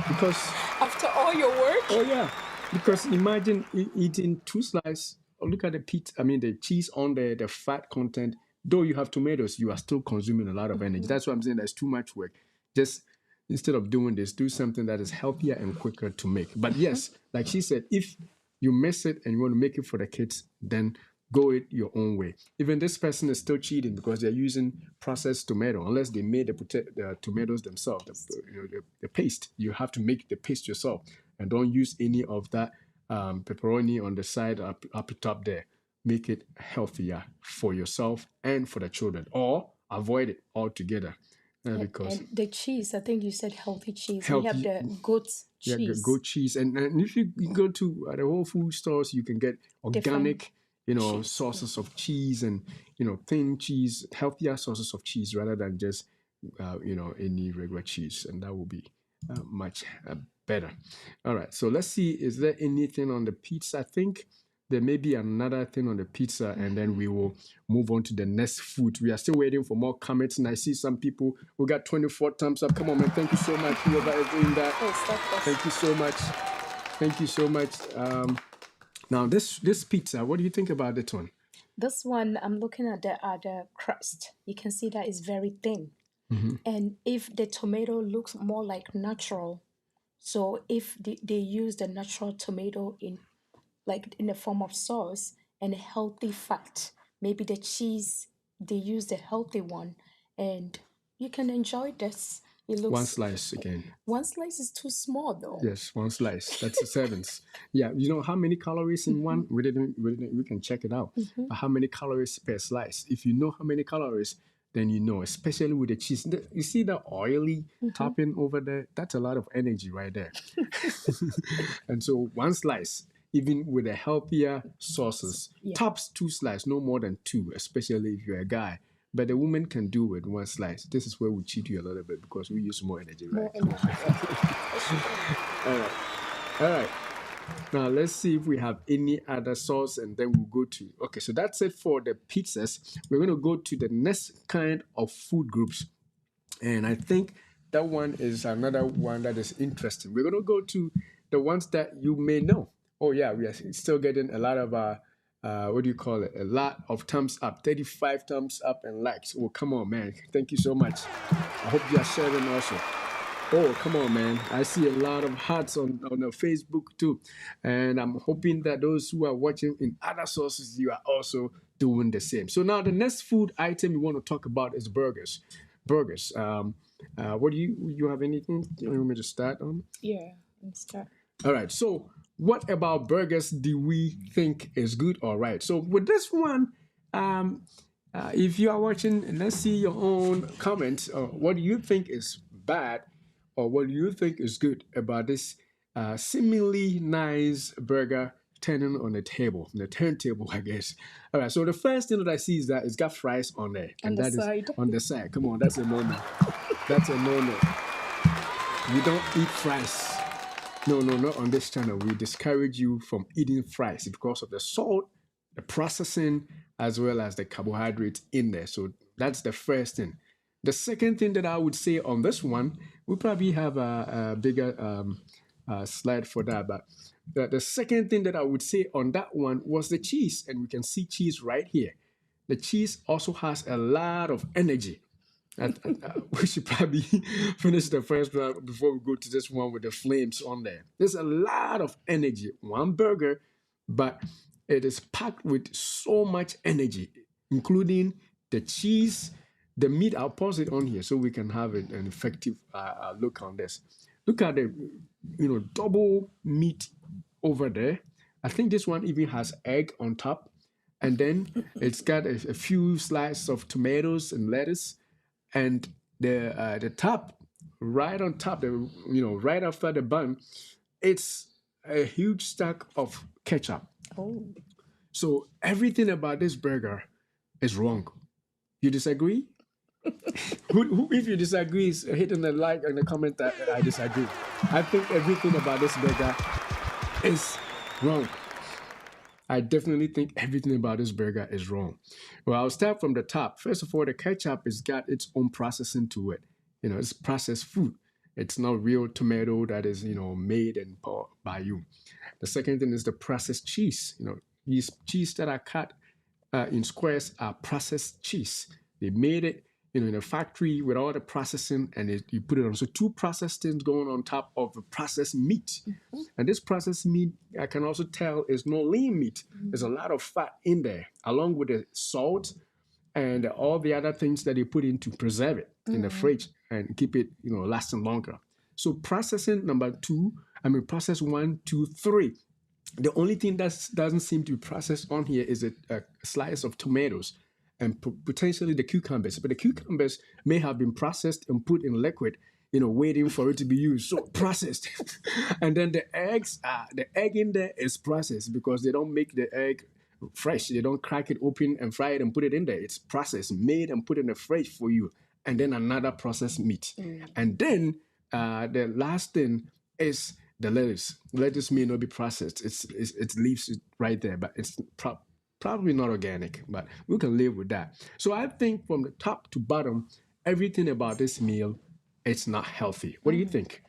A: Because,
B: After all your work,
A: oh, yeah. Because imagine eating 2 slices. Oh, look at the pizza. I mean, the cheese on there, the fat content. Though you have tomatoes, you are still consuming a lot of energy. That's why I'm saying there's too much work. Just instead of doing this, do something that is healthier and quicker to make. But yes, like she said, if you miss it and you want to make it for the kids, then go it your own way. Even this person is still cheating because they're using processed tomato. Unless they made the tomatoes themselves, the paste. You have to make the paste yourself, and don't use any of that pepperoni on the side up top there. Make it healthier for yourself and for the children, or avoid it altogether. Because
B: and the cheese, I think you said healthy cheese. We have
A: healthy,
B: the goat
A: yeah,
B: cheese.
A: goat cheese, and if you go to the Whole Food stores, you can get organic,
B: cheese,
A: sources of cheese, and thin cheese, healthier sources of cheese rather than just any regular cheese, and that will be much better. All right, so let's see. Is there anything on the pizza? I think there may be another thing on the pizza, and then we will move on to the next food. We are still waiting for more comments, and I see some people who got 24 thumbs up. Come on, man! Thank you so much, whoever is doing that. Thank you so much. Thank you so much. Now, this pizza, what do you think about this one?
B: This one, I'm looking at the crust. You can see that it's very thin. And if the tomato looks more like natural, so if they use the natural tomato in the form of sauce and a healthy fat, maybe the cheese, they use the healthy one, and you can enjoy this. It looks
A: One slice again.
B: One slice is too small though.
A: Yes, one slice. That's a seventh. Yeah, you know how many calories in one? We can check it out. How many calories per slice? If you know how many calories, then you know, especially with the cheese. You see the oily topping over there? That's a lot of energy right there. And so one slice, even with the healthier sauces, tops 2 slices, no more than 2, especially if you're a guy. But the woman can do with 1 slice. This is where we cheat you a little bit because we use more energy, right? All right. Now let's see if we have any other sauce, and then we'll go to. Okay, so that's it for the pizzas. We're going to go to the next kind of food groups, and I think that one is another one that is interesting. We're going to go to the ones that you may know. Oh yeah, we are still getting a lot of what do you call it? A lot of thumbs up, 35 thumbs up and likes. Oh, come on, man. Thank you so much. I hope you are sharing also. Oh, come on, man. I see a lot of hearts on the Facebook too. And I'm hoping that those who are watching in other sources, you are also doing the same. So now the next food item we want to talk about is burgers. Burgers. What do you have anything you want me to start on?
B: Yeah, let's start.
A: All right. So what about burgers do we think is good or right? So with this one, if you are watching, let's see your own comments. What do you think is bad, or what do you think is good about this seemingly nice burger turning on the turntable, I guess. All right. So the first thing that I see is that it's got fries on there,
B: and that is
A: on the side. Come on, that's a no-no. That's a no-no. We don't eat fries. No, not on this channel. We discourage you from eating fries because of the salt the processing as well as the carbohydrates in there. So that's the first thing. The second thing that I would say on this one, we probably have a bigger slide for that. But the second thing that I would say on that one was the cheese. And we can see cheese right here. The cheese also has a lot of energy. We should probably finish the first one before we go to this one with the flames on there. There's a lot of energy. One burger, but it is packed with so much energy, including the cheese, the meat. I'll pause it on here so we can have an effective look on this. Look at the double meat over there. I think this one even has egg on top, and then it's got a few slices of tomatoes and lettuce, and the top, right on top, right after the bun, it's a huge stack of ketchup.
B: Oh.
A: So everything about this burger is wrong. You disagree? If you disagree, is hitting the like and the comment that I disagree. I think everything about this burger is wrong. I definitely think everything about this burger is wrong. Well, I'll start from the top. First of all, the ketchup has got its own processing to it. It's processed food. It's not real tomato that is, made and bought by you. The second thing is the processed cheese. These cheese that are cut in squares are processed cheese. They made it, in a factory with all the processing, and you put it on. So two processed things going on top of the processed meat. Mm-hmm. And this processed meat, I can also tell, is not lean meat. Mm-hmm. There's a lot of fat in there, along with the salt and all the other things that they put in to preserve it in the fridge and keep it, lasting longer. So processing process 1, 2, 3. The only thing that doesn't seem to be processed on here is a slice of tomatoes and potentially the cucumbers. But the cucumbers may have been processed and put in liquid, waiting for it to be used. So processed. And then the egg in there is processed because they don't make the egg fresh. They don't crack it open and fry it and put it in there. It's processed, made and put in the fridge for you. And then another processed meat. And then the last thing is the lettuce. Lettuce may not be processed. It leaves it right there, but it's probably not organic, but we can live with that. So I think from the top to bottom, everything about this meal, it's not healthy. What do you think?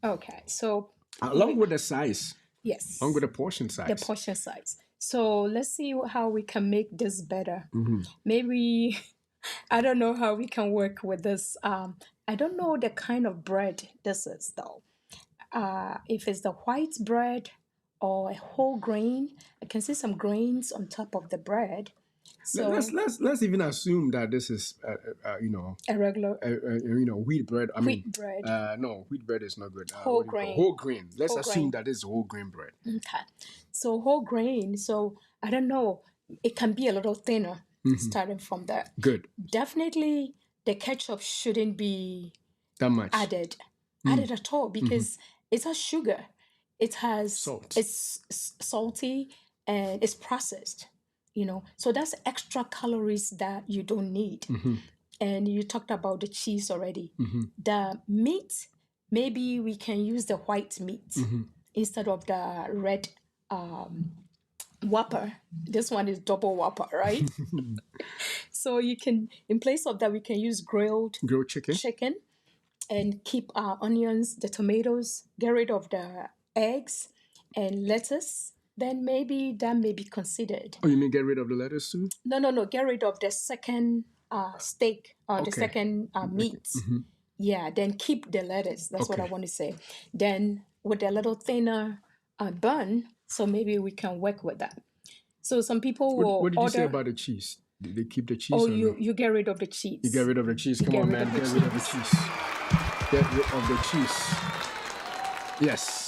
B: Okay, so
A: along with the size,
B: yes,
A: along with the portion size.
B: The portion size. So let's see how we can make this better. Maybe I don't know how we can work with this. I don't know the kind of bread this is though. If it's the white bread or a whole grain, I can see some grains on top of the bread. So
A: let's even assume that this is
B: a regular
A: wheat bread.
B: Wheat bread.
A: No, wheat bread is not good.
B: Whole grain.
A: Whole grain. Let's
B: Whole
A: assume
B: grain.
A: that is whole grain bread.
B: Okay. So whole grain. So I don't know. It can be a little thinner starting from that.
A: Good.
B: Definitely the ketchup shouldn't be
A: that much
B: added at all because it's a sugar. It has
A: salt.
B: It's salty and it's processed. So that's extra calories that you don't need. And you talked about the cheese already. The meat, maybe we can use the white meat instead of the red Whopper. This one is double Whopper, right? So you can, in place of that, we can use grilled chicken and keep our onions, the tomatoes, get rid of the eggs and lettuce. Then maybe that may be considered.
A: Oh, you mean get rid of the lettuce too?
B: No. Get rid of the second steak or the second meat. Yeah, then keep the lettuce. That's what I want to say. Then with a little thinner bun, so maybe we can work with that. So some people will
A: What did you say about the cheese? Did they keep the cheese?
B: Oh, you get rid of the cheese.
A: You get rid of the cheese. Come on, man. Get rid of the cheese. Get rid of the cheese. Yes.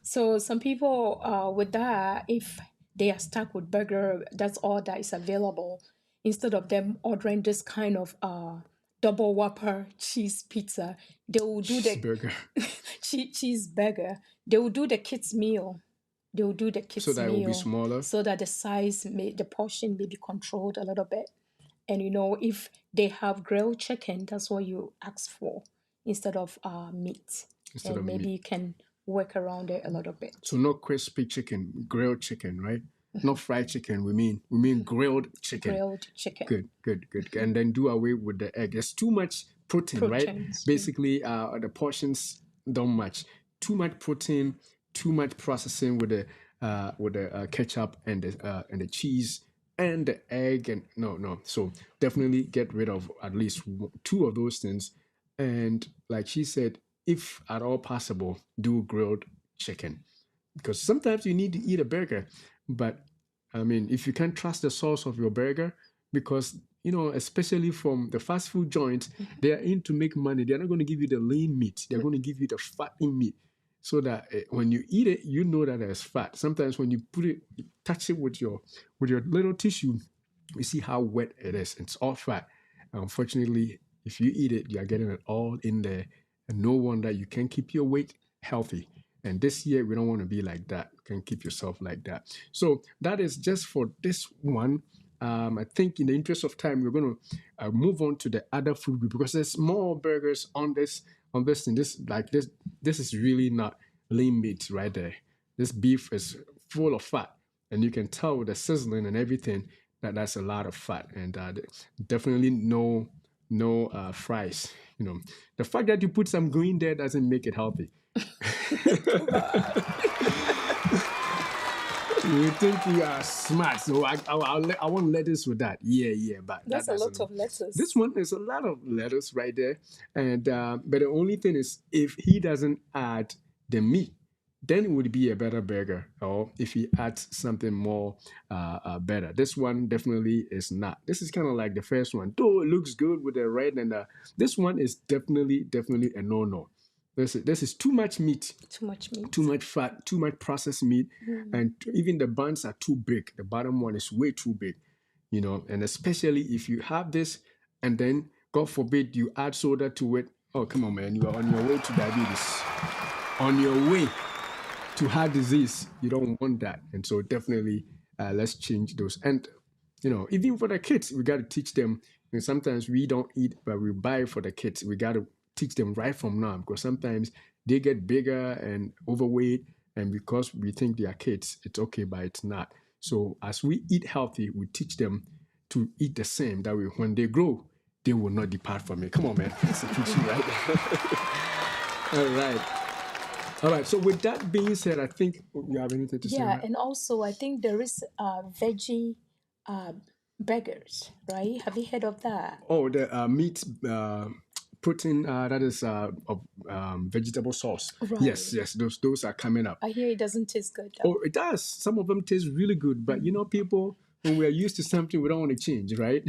B: So some people with that, if they are stuck with burger, that's all that is available. Instead of them ordering this kind of double Whopper cheese pizza, they will do the cheeseburger. They will do the kids meal. They will do the kids meal
A: so that it will be smaller,
B: so that the portion may be controlled a little bit. And if they have grilled chicken, that's what you ask for instead of meat. Maybe you can work around it a little bit.
A: So no crispy chicken, grilled chicken, right? not fried chicken. We mean grilled chicken.
B: Grilled chicken.
A: Good. And then do away with the egg. There's too much protein, right?
B: Proteins.
A: Basically, the portions don't match. Too much protein, too much processing with the ketchup and the cheese and the egg and no. So definitely get rid of at least two of those things. And like she said, if at all possible, do grilled chicken because sometimes you need to eat a burger, but I mean, if you can't trust the source of your burger, because especially from the fast food joints, they are in to make money. They're not going to give you the lean meat; they're going to give you the fatty meat, so that when you eat it, you know that there's fat. Sometimes when you touch it with your little tissue, you see how wet it is. It's all fat. Unfortunately, if you eat it, you are getting it all in there, and no wonder you can keep your weight healthy. And this year, we don't want to be like that. You can keep yourself like that. So that is just for this one. I think in the interest of time, we're going to move on to the other food group because there's more burgers on this thing. This is really not lean meat right there. This beef is full of fat, and you can tell with the sizzling and everything that that's a lot of fat, and definitely no fries. The fact that you put some green there doesn't make it healthy. You think you are smart, so I won't lettuce with that. Yeah, but
B: That's
A: that
B: a lot
A: doesn't.
B: of lettuce.
A: This one is a lot of lettuce right there, and but the only thing is, if he doesn't add the meat, then it would be a better burger. Or if he adds something more better, this one definitely is not. This is kind of like the first one, though it looks good with the red and this one is definitely a no. This is too much meat,
B: Too much meat.
A: too much fat, too much processed meat, and even the buns are too big. The bottom one is way too big, and especially if you have this and then, God forbid, you add soda to it. Oh, come on, man. You are on your way to diabetes, on your way to heart disease. You don't want that. And so definitely let's change those. And, even for the kids, we got to teach them. And sometimes we don't eat, but we buy for the kids. We got to teach them right from now because sometimes they get bigger and overweight, and because we think they are kids, it's okay, but it's not. So as we eat healthy, we teach them to eat the same. That way, when they grow, they will not depart from it. Come on, man. That's a teaching, right? All right. So with that being said, I think you have anything to say?
B: Yeah,
A: Right?
B: and also I think there is veggie burgers, right? Have you heard of that?
A: Oh, the meat protein that is of vegetable sauce.
B: Right.
A: Yes. Those are coming up.
B: I hear it doesn't taste good though.
A: Oh, it does. Some of them taste really good, but people, when we are used to something, we don't want to change, right?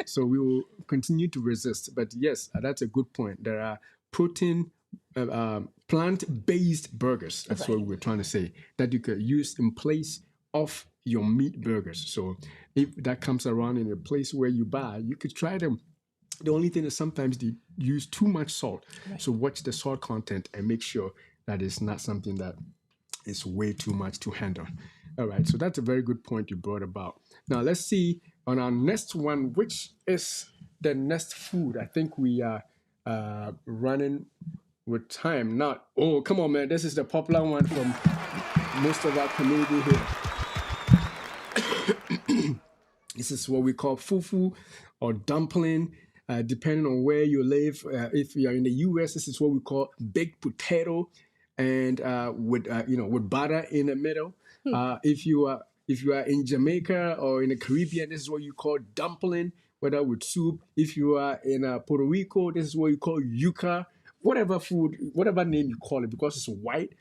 A: So we will continue to resist. But yes, that's a good point. There are protein, plant-based burgers. That's what we're trying to say, that you could use in place of your meat burgers. So if that comes around in a place where you buy, you could try them. The only thing is sometimes they use too much salt.
B: Right.
A: So watch the salt content and make sure that it's not something that is way too much to handle. All right, so that's a very good point you brought about. Now let's see on our next one, which is the next food. I think we are running with time. Not, oh, come on, man. This is the popular one from most of our community here. This is what we call fufu or dumpling. Depending on where you live, if you are in the U.S., this is what we call baked potato, and with butter in the middle. If you are in Jamaica or in the Caribbean, this is what you call dumpling, whether with soup. If you are in Puerto Rico, this is what you call yuca. Whatever food, whatever name you call it, because it's white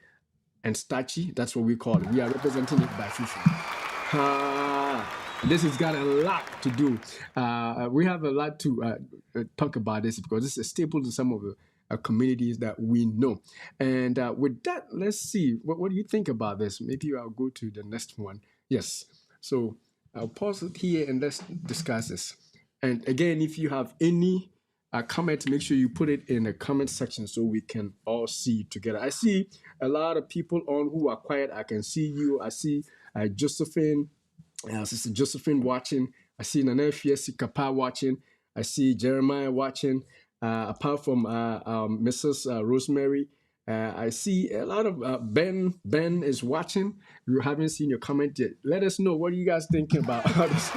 A: and starchy, that's what we call it. We are representing it by fufu. This has got a lot to do. We have a lot to talk about this because this is a staple to some of the communities that we know. And with that, let's see. What do you think about this? Maybe I'll go to the next one. Yes. So I'll pause it here and let's discuss this. And again, if you have any comment, make sure you put it in the comment section so we can all see together. I see a lot of people on who are quiet. I can see you. I see Josephine. Sister Josephine watching. I see Nana Fiesi Kapa watching. I see Jeremiah watching. Apart from Mrs. Rosemary I see a lot of Ben. Ben is watching. You haven't seen your comment yet. Let us know what are you guys thinking about how this.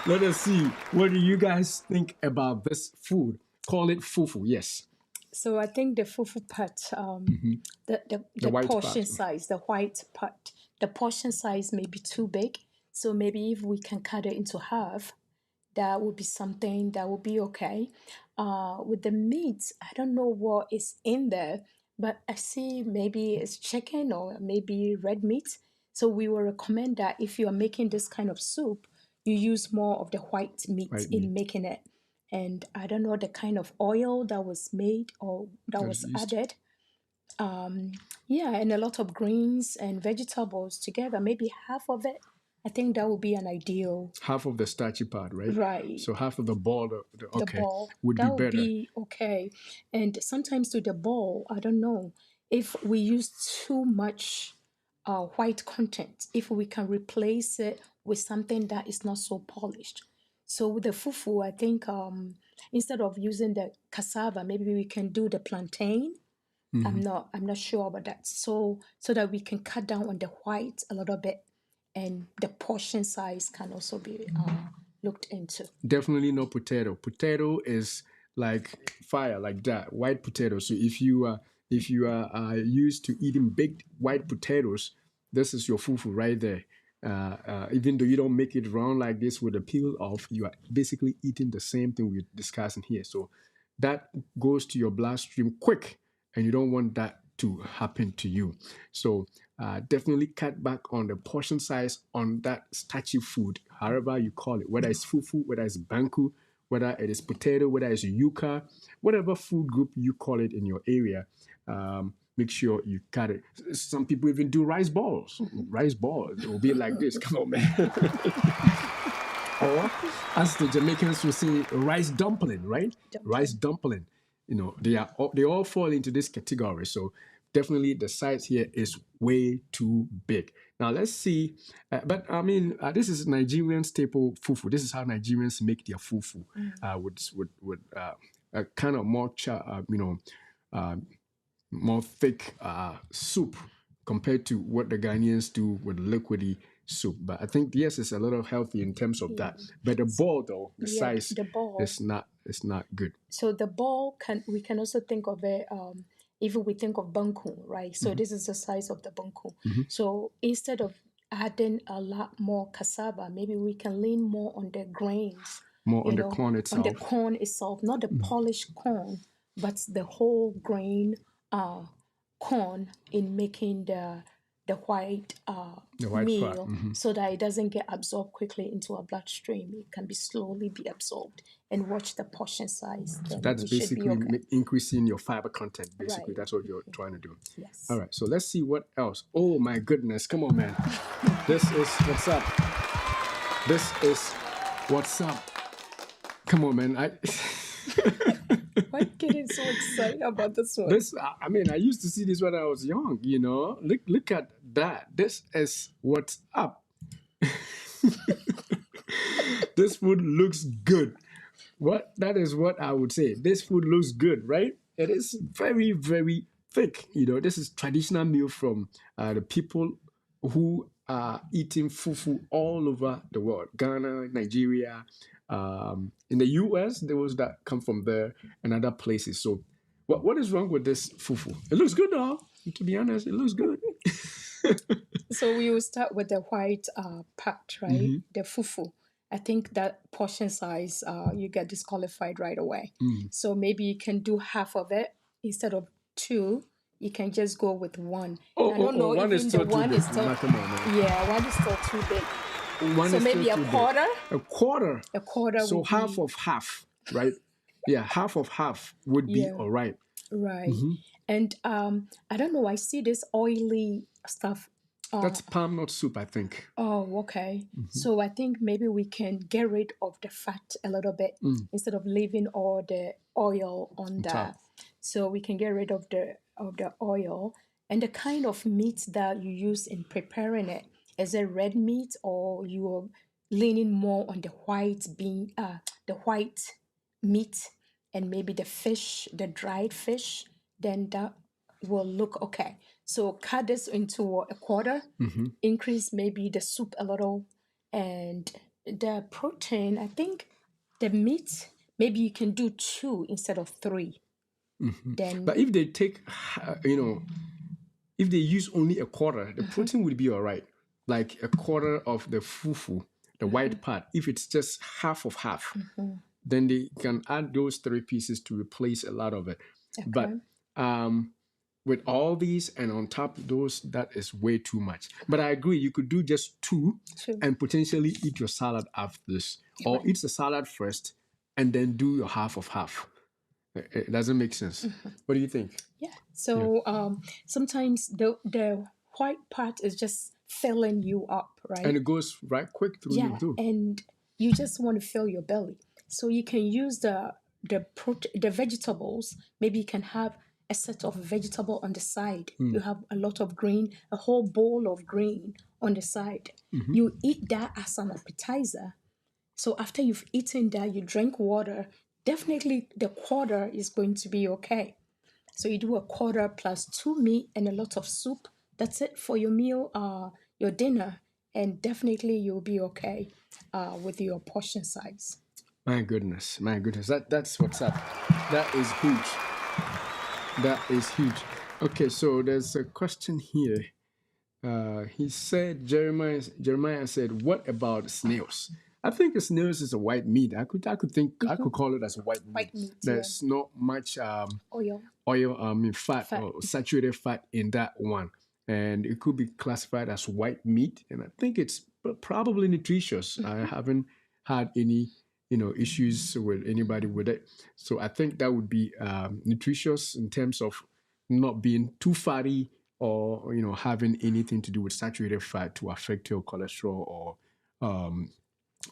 A: Let us see what do you guys think about this food. Call it fufu. Yes,
B: So I think the fufu part,
A: the
B: the
A: white
B: portion
A: part.
B: size, the white part, the portion size may be too big. So maybe if we can cut it into half, that would be something that would be okay. With the meat, I don't know what is in there, but I see maybe it's chicken or maybe red meat. So we will recommend that if you are making this kind of soup, you use more of the white meat
A: White
B: in
A: meat
B: making it. And I don't know the kind of oil that was made or that
A: that's
B: was
A: used.
B: added. Yeah, and a lot of greens and vegetables together, maybe half of it. I think that would be an ideal.
A: Half of the starchy part, right?
B: Right,
A: So half of the ball,
B: the
A: okay,
B: ball.
A: would be
B: That would
A: better.
B: be okay. And sometimes to the ball, I don't know if we use too much white content, if we can replace it with something that is not so polished. So with the fufu, I think instead of using the cassava, maybe we can do the plantain. I'm not sure about that. So that we can cut down on the white a little bit, and the portion size can also be looked into.
A: Definitely no potato. Potato is like fire, like that. White potato. So if you are used to eating baked white potatoes, this is your fufu right there. Even though you don't make it round like this with the peel off, you are basically eating the same thing we're discussing here. So that goes to your bloodstream quick, and you don't want that to happen to you. So definitely cut back on the portion size on that starchy food, however you call it, whether it's fufu, whether it's banku, whether it is potato, whether it's yuca, whatever food group you call it in your area. Make sure you cut it. Some people even do rice balls. Rice balls. It will be like this. Come on, man. Or, as the Jamaicans will say, rice dumpling, right? Rice
B: Dumpling.
A: dumpling. They all fall into this category. So definitely the size here is way too big. Now let's see. But I mean, this is Nigerian staple fufu. This is how Nigerians make their fufu. With a kind of more uh, more thick soup compared to what the Ghanaians do with liquidy soup. But I think yes, it's a little healthy in terms of
B: Yeah.
A: that. But the ball though, the
B: Yeah,
A: size
B: the ball.
A: is not good.
B: So the ball can we can also think of it if we think of banku, right? So this is the size of the banku. So instead of adding a lot more cassava, maybe we can lean more on the grains,
A: More on
B: you
A: the
B: know,
A: corn
B: on the
A: itself.
B: corn itself, not the polished corn, but the whole grain uh, corn in making the white
A: The white part.
B: meal so that it doesn't get absorbed quickly into our bloodstream. It can be slowly be absorbed and watch the portion size.
A: So
B: Then
A: that's
B: we should be
A: basically
B: okay.
A: increasing your fiber content. Basically,
B: Right.
A: that's what you're trying to do. All
B: Yes.
A: right. So let's see what else. Oh my goodness! Come on, man. This is what's up. This is what's up. Come on, man.
B: Why getting so excited about this one?
A: This, I mean, I used to see this when I was young. Look at that. This is what's up. This food looks good. What that is what I would say. This food looks good, right? It is very, very thick. This is traditional meal from the people who are eating fufu all over the world. Ghana, Nigeria, in the US, there was that come from there and other places. So what is wrong with this fufu? It looks good though. To be honest, it looks good.
B: So we will start with the white part, right? The fufu. I think that portion size, you get disqualified right away. So maybe you can do half of it instead of two. You can just go with one.
A: Oh,
B: I
A: oh,
B: don't
A: oh,
B: know,
A: one is
B: even the
A: still too
B: one
A: big.
B: is still,
A: Nah, come on, man.
B: yeah, one is still too big.
A: One
B: So
A: is still
B: maybe a
A: too big.
B: quarter.
A: A quarter.
B: A quarter
A: So
B: would
A: half
B: be,
A: of half, right? Yeah, half of half would be
B: yeah,
A: all right.
B: right. And I don't know, I see this oily stuff.
A: That's palm nut soup, I think.
B: Oh, okay. So I think maybe we can get rid of the fat a little bit instead of leaving all the oil on
A: On top.
B: that. So we can get rid of the oil and the kind of meat that you use in preparing it. Is it red meat or you're leaning more on the white meat and maybe the fish, the dried fish? then that will look okay. So cut this into a quarter,
A: Mm-hmm.
B: increase maybe the soup a little, and the protein, I think the meat, maybe you can do 2 instead of 3.
A: Mm-hmm.
B: Then,
A: But if they take, if they use only a quarter, the protein would be all right. Like a quarter of the fufu, the white part. If it's just half of half, then they can add those 3 pieces to replace a lot of it.
B: okay,
A: But with all these and on top of those, that is way too much. But I agree, you could do just 2
B: 2.
A: and potentially eat your salad after this, or
B: Right.
A: eat the salad first and then do your half of half. It doesn't make sense. What do you think?
B: Yeah. So sometimes the white part is just filling you up, right?
A: And it goes right quick through you
B: Yeah,
A: too.
B: and you just want to fill your belly. So you can use the vegetables. Maybe you can have a set of vegetable on the side. You have a lot of green, a whole bowl of green on the side. You eat that as an appetizer. So after you've eaten that, you drink water. Definitely the quarter is going to be okay. So you do a quarter plus 2 meat and a lot of soup. That's it for your meal, your dinner, and definitely you'll be okay with your portion size.
A: My goodness, my goodness. That's what's up. That is huge. That is huge. Okay, so there's a question here. He said Jeremiah said, "What about snails?" I think the snails is a white meat. I could call it as a white meat.
B: White meat, yeah.
A: There's not much
B: Oil,
A: oil, in fat
B: fat.
A: or saturated fat in that one, and it could be classified as white meat. And I think it's probably nutritious. I haven't had any issues with anybody with it, so I think that would be nutritious in terms of not being too fatty or having anything to do with saturated fat to affect your cholesterol um,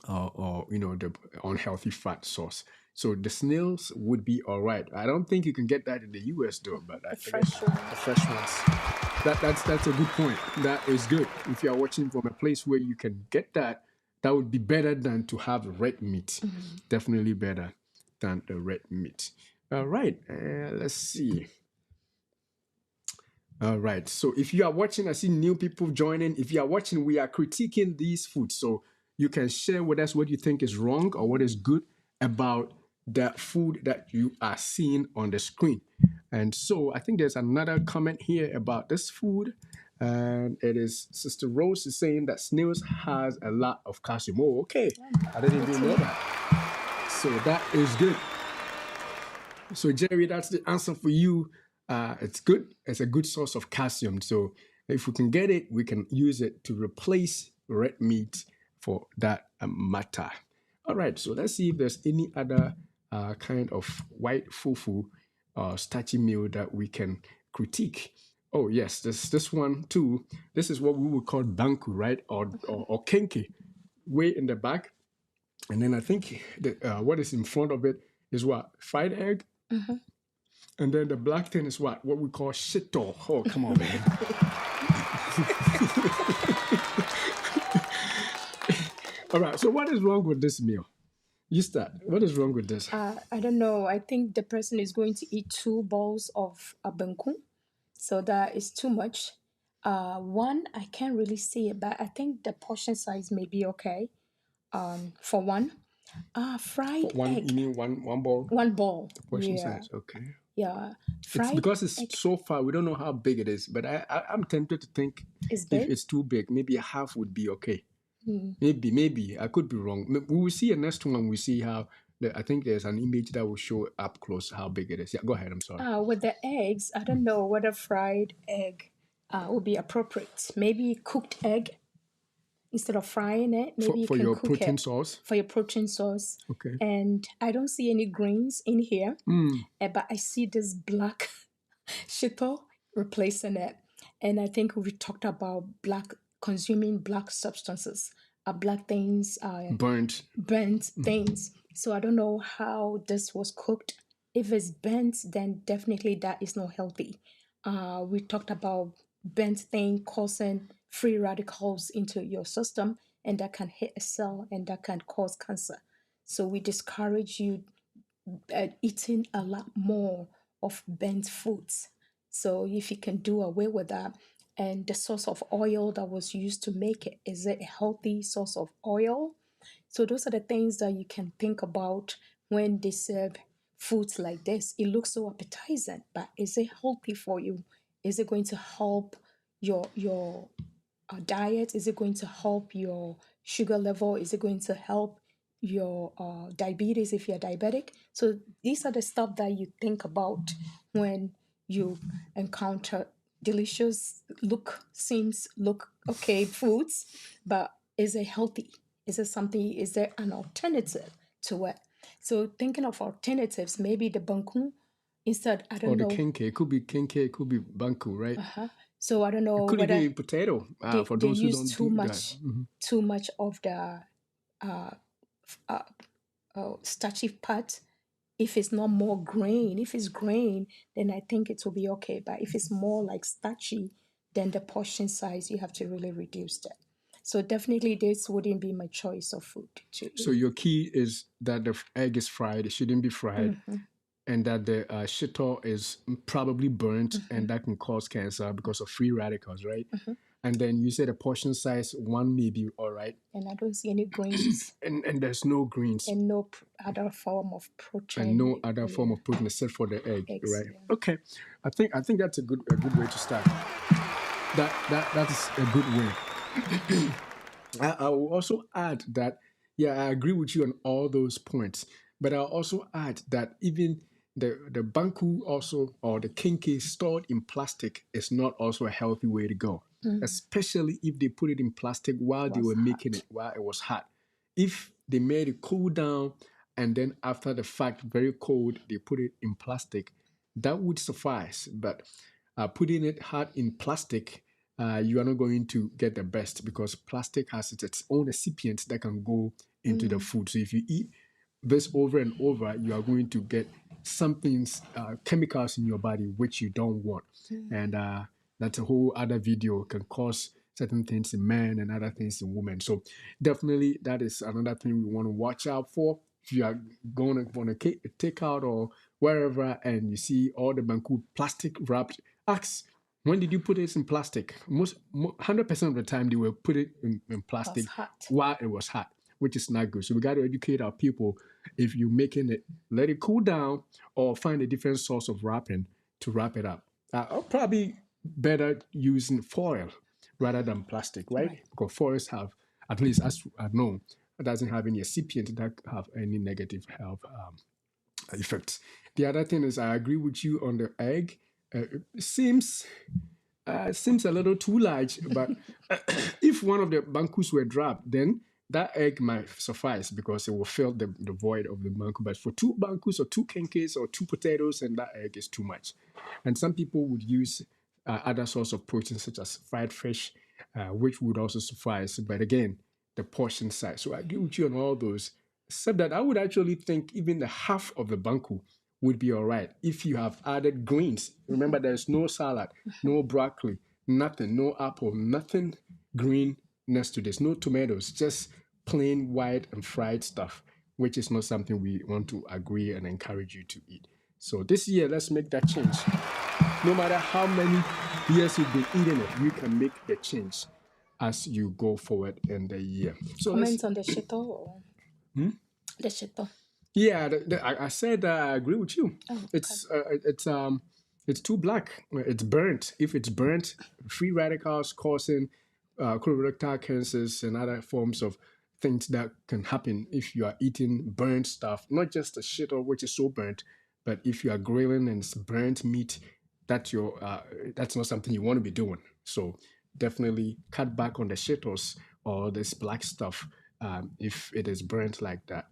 A: or the unhealthy fat source. So the snails would be all right. I don't think you can get that in the US though, but I
B: The
A: guess
B: fresh one.
A: the fresh ones. That's a good point. That is good. If you are watching from a place where you can get that, that would be better than to have red meat. Definitely better than the red meat. All right. Let's see. All right. So if you are watching, I see new people joining. If you are watching, we are critiquing these foods. So you can share with us what you think is wrong or what is good about the food that you are seeing on the screen. And so I think there's another comment here about this food. And it is Sister Rose is saying that snails has a lot of calcium. Oh, okay. I didn't even know that. So that is good. So Jerry, that's the answer for you. It's good. It's a good source of calcium. So if we can get it, we can use it to replace red meat for that matter. All right. So let's see if there's any other kind of white fufu starchy meal that we can critique. Oh yes, this one too. This is what we would call banku, right? Or kenke, way in the back. And then I think what is in front of it is what? Fried egg. And then the black thing is what? What we call shito. Oh, come on, man. All right. So what is wrong with this meal? You start. What is wrong with this?
B: I don't know. I think the person is going to eat 2 bowls of abenku. So that is too much. One, I can't really see it, but I think the portion size may be okay. For one. Fried
A: One,
B: egg.
A: you mean one bowl?
B: 1 bowl.
A: Portion
B: Yeah.
A: size. Okay.
B: Yeah.
A: It's
B: Fried
A: because it's
B: egg
A: so far, we don't know how big it is. But I'm tempted to think
B: is
A: if
B: big.
A: it's too big, maybe a half would be okay. Maybe I could be wrong. We will see a next one. We see how. I think there's an image that will show up close how big it is. Yeah, go ahead. I'm sorry.
B: With the eggs, I don't know whether fried egg would be appropriate. Maybe cooked egg instead of frying it. Maybe you
A: For
B: can
A: your
B: cook
A: protein
B: it
A: source.
B: for your protein sauce.
A: Okay.
B: And I don't see any greens in here, but I see this black shito replacing it. And I think we talked about consuming black substances, black things,
A: Burnt.
B: burnt things. So I don't know how this was cooked. If it's burnt, then definitely that is not healthy. We talked about burnt thing causing free radicals into your system, and that can hit a cell and that can cause cancer. So we discourage you eating a lot more of burnt foods. So if you can do away with that, and the source of oil that was used to make it, is it a healthy source of oil? So those are the things that you can think about when they serve foods like this. It looks so appetizing, but is it healthy for you? Is it going to help your diet? Is it going to help your sugar level? Is it going to help your diabetes if you're diabetic? So these are the stuff that you think about when you encounter delicious look okay foods, but is it healthy? Is it something? Is there an alternative to it? So thinking of alternatives, maybe the banku instead. I
A: Or
B: don't
A: the
B: know.
A: kenke. It could be kenke, it could be banku, right?
B: So I don't
A: It
B: know
A: could even
B: whether
A: be potato, for
B: they
A: those who
B: use
A: don't
B: too
A: do that.
B: much too much of the uh, uh, starchy part. If it's not more grain, if it's grain, then I think it will be okay. But if it's more like starchy, then the portion size you have to really reduce that. So definitely this wouldn't be my choice of food to
A: So
B: eat.
A: your key is that the egg is fried. It shouldn't be fried. And that the shito is probably burnt, and that can cause cancer because of free radicals, right? And then you said a portion size one may be all right,
B: And I don't see any greens
A: and there's no greens
B: and no other form of
A: and no
B: protein.
A: other form
B: Yeah,
A: of protein except for the egg,
B: eggs.
A: right?
B: Yeah.
A: Okay, I think that's a good way to start. That is a good way. I will also add that, yeah, I agree with you on all those points, but I'll also add that even the banku also, or the kinky stored in plastic, is not also a healthy way to go, especially if they put it in plastic while they
B: Was
A: were making
B: hot.
A: it, while it was hot. If they made it cool down and then after the fact, very cold, they put it in plastic, that would suffice. But putting it hot in plastic, you are not going to get the best because plastic has its own recipients that can go into the food. So if you eat this over and over, you are going to get something's chemicals in your body which you don't want, and that's a whole other video. Can cause certain things in men and other things in women. So definitely that is another thing we want to watch out for. If you are going to want to take out or wherever and you see all the banku plastic wrapped, ask, when did you put this in plastic? 100% of the time they will put it in
B: Was
A: plastic
B: hot.
A: while it was hot, which is not good. So we got to educate our people. If you're making it, let it cool down or find a different source of wrapping to wrap it up. I'll probably better using foil rather than plastic, right?
B: Right.
A: Because foils have, at least as I know, it doesn't have any excipient that have any negative health effects. The other thing is, I agree with you on the egg. It seems a little too large, but if one of the bankus were dropped, then that egg might suffice because it will fill the void of the banku. But for two bankus or two kenkes or two potatoes, and that egg is too much. And some people would use other source of protein such as fried fish, which would also suffice. But again, the portion size. So I agree with you on all those. Except that I would actually think even the half of the banku would be all right if you have added greens. Remember, there's no salad, no broccoli, nothing, no apple, nothing green next to this, no tomatoes, just plain white and fried stuff, which is not something we want to agree and encourage you to eat. So this year, let's make that change. No matter how many years you've been eating it, you can make the change as you go forward in the year. So let's,
B: Comment on the shito or the shito.
A: yeah, I said I agree with you.
B: Oh, okay.
A: It's too black. It's burnt. If it's burnt, free radicals causing colorectal cancers and other forms of things that can happen if you are eating burnt stuff. Not just the shit or which is so burnt, but if you are grilling and it's burnt meat, that's not something you want to be doing. So definitely cut back on the shitos or this black stuff if it is burnt like that.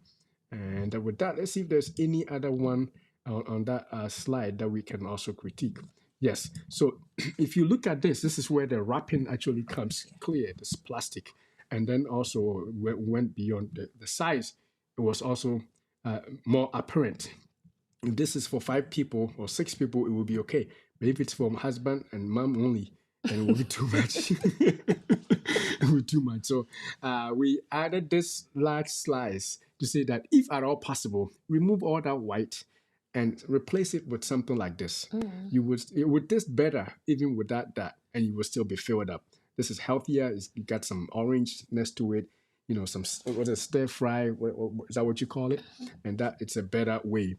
A: And with that, let's see if there's any other one on that slide that we can also critique. Yes. So if you look at this, this is where the wrapping actually comes clear. This plastic, and then also went beyond the size. It was also more apparent. If this is for 5 people or 6 people, it will be okay. But if it's for husband and mom only, then it will be too much. It will be too much. So we added this large slice to say that if at all possible, remove all that white and replace it with something like this. It would taste better even without that, and you will still be filled up. This is healthier. You got some orangeness to it. Some what is stir fry? Is that what you call it? And that it's a better way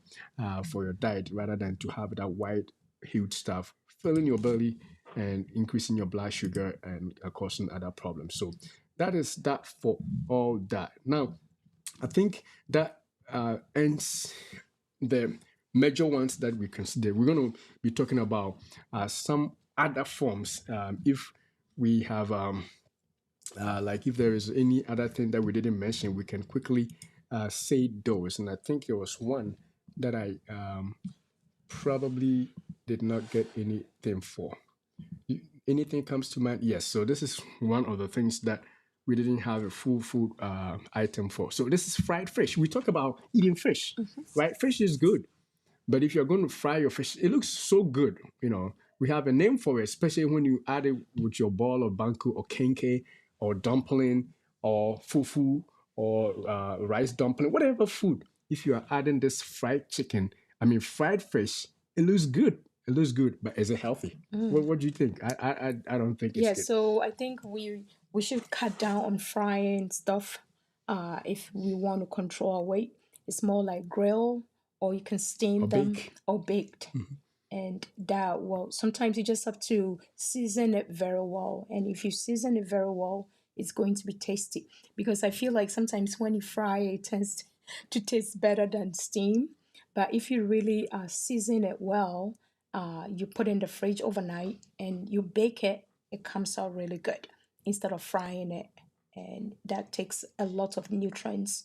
A: for your diet rather than to have that white, huge stuff filling your belly and increasing your blood sugar and causing other problems. So that is that for all that. Now, I think that ends the major ones that we consider. We're going to be talking about some other forms. If we have, like, if there is any other thing that we didn't mention, we can quickly say those. And I think there was one that I probably did not get anything for. Anything comes to mind? Yes. So this is one of the things that we didn't have a full food item for. So this is fried fish. We talk about eating fish, right? Fish is good, but if you're going to fry your fish, it looks so good. We have a name for it, especially when you add it with your ball of banku or kenke or dumpling or fufu or rice dumpling, whatever food. If you are adding this fried fish, it looks good. It looks good, but is it healthy? What do you think? I don't think it's
B: Yeah,
A: good.
B: so I think we should cut down on frying stuff if we want to control our weight. It's more like grill, or you can
A: Or
B: steam them,
A: bake.
B: or baked. And that, well, sometimes you just have to season it very well. And if you season it very well, it's going to be tasty. Because I feel like sometimes when you fry it tends to taste better than steam. But if you really season it well, you put in the fridge overnight and you bake it, it comes out really good instead of frying it. And that takes a lot of nutrients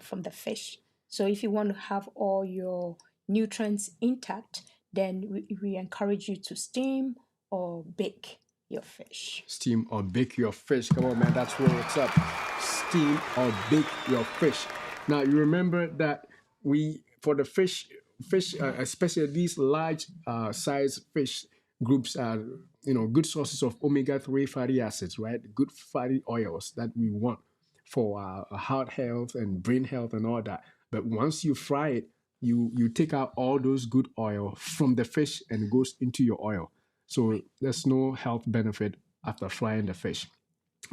B: from the fish. So if you want to have all your nutrients intact, then we encourage you to steam or bake your fish.
A: Steam or bake your fish. Come on, man, that's where it's up. Steam or bake your fish. Now you remember that for the fish, especially these large size fish groups are good sources of omega-3 fatty acids, right? Good fatty oils that we want for heart health and brain health and all that. But once you fry it, you take out all those good oil from the fish and it goes into your oil. So there's no health benefit after frying the fish.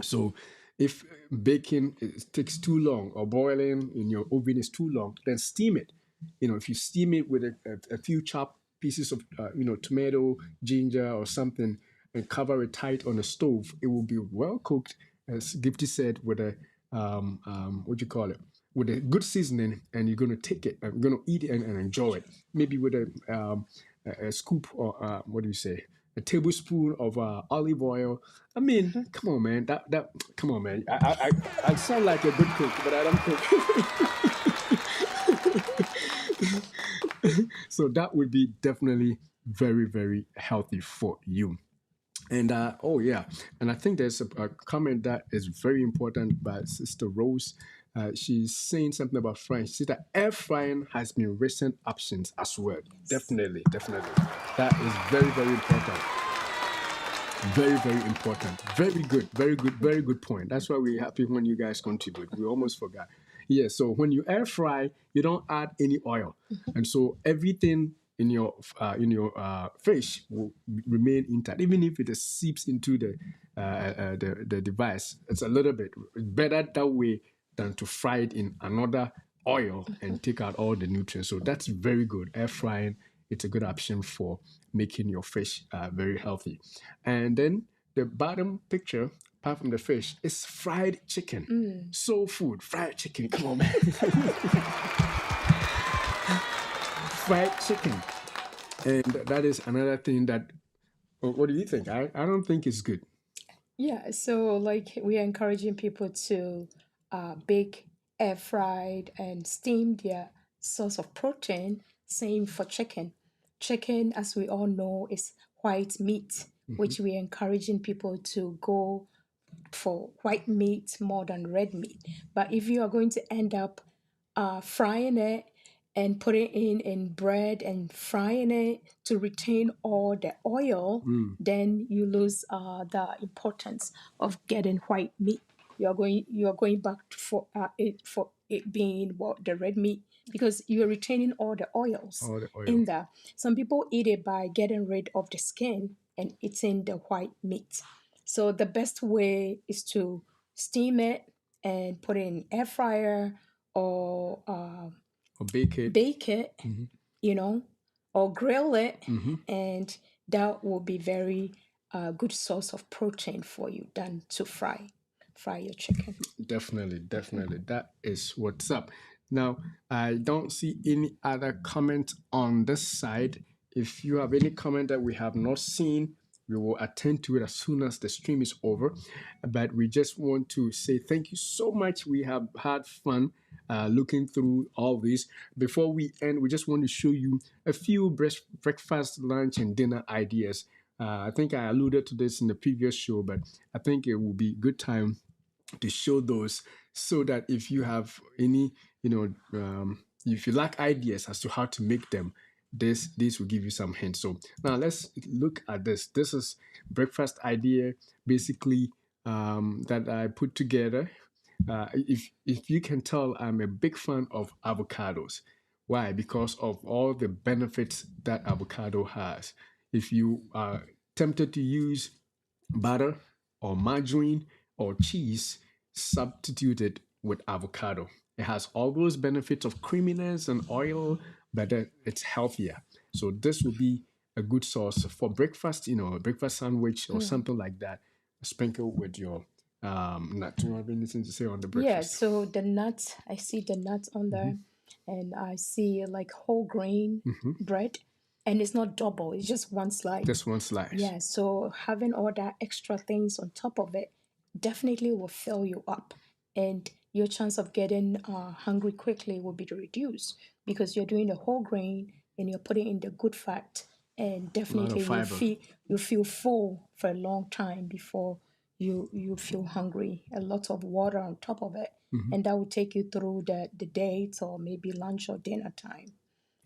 A: So if baking takes too long or boiling in your oven is too long, then steam it. If you steam it with a few chopped pieces of tomato, ginger, or something, and cover it tight on the stove, it will be well cooked, as Gifty said, with a what do you call it? With a good seasoning, and you're gonna take it, you're gonna eat it and enjoy it. Maybe with a scoop or what do you say? A tablespoon of olive oil. I mean, come on, man. Come on, man. I sound like a good cook, but I don't cook. So that would be definitely very, very healthy for you. And oh yeah, and I think there's a comment that is very important by Sister Rose. She's saying something about frying. She said that air frying has been recent options as well. Definitely, definitely. That is very, very important. Very, very important. Very good point. That's why we're happy when you guys contribute. We almost forgot. Yeah, so when you air fry, you don't add any oil. And so everything in your fish will remain intact, even if it seeps into the device. It's a little bit better that way than to fry it in another oil and take out all the nutrients. So that's very good. Air frying, it's a good option for making your fish very healthy. And then the bottom picture, apart from the fish, is fried chicken. Soul food, fried chicken. Come on, man. Fried chicken. And that is another thing that, what do you think? I don't think it's good.
B: Yeah, so like we are encouraging people to bake, air fried, and steam their source of protein. Same for chicken. Chicken, as we all know, is white meat, which we are encouraging people to go for white meat more than red meat. But if you are going to end up frying it and putting it in bread and frying it to retain all the oil, then you lose the importance of getting white meat. You are going back for it for it being what the red meat, because you're retaining all the oils
A: All the
B: in
A: oil.
B: there. Some people eat it by getting rid of the skin and eating the white meat. So the best way is to steam it and put it in air fryer, or
A: Or bake it.
B: bake it,
A: Mm-hmm.
B: you know, or grill it,
A: Mm-hmm.
B: and that will be very good source of protein for you than to fry your chicken.
A: Definitely, definitely. That is what's up. Now, I don't see any other comment on this side. If you have any comment that we have not seen, we will attend to it as soon as the stream is over. But we just want to say thank you so much. We have had fun looking through all this. Before we end, we just want to show you a few breakfast, lunch, and dinner ideas. I think I alluded to this in the previous show, but I think it will be good time to show those, so that if you have any, if you lack ideas as to how to make them, this will give you some hints. So now let's look at this. This is breakfast idea, basically, that I put together. If you can tell, I'm a big fan of avocados. Why? Because of all the benefits that avocado has. If you are tempted to use butter or margarine or cheese, substituted with avocado. It has all those benefits of creaminess and oil, but then it's healthier. So this will be a good source for breakfast, a breakfast sandwich or
B: Mm.
A: something like that. Sprinkle with your nut. Do you have anything to say on the
B: Yeah,
A: breakfast?
B: so the nuts, I see the nuts on there, and I see like whole grain
A: Mm-hmm.
B: bread, and it's not double, it's just one slice.
A: Just one slice.
B: Yeah, so having all that extra things on top of it definitely will fill you up, and your chance of getting hungry quickly will be reduced because you're doing the whole grain and you're putting in the good fat, and
A: A lot of
B: definitely
A: fiber.
B: you feel full for a long time before you feel hungry. A lot of water on top of it,
A: Mm-hmm.
B: and that will take you through the date or maybe lunch or dinner time.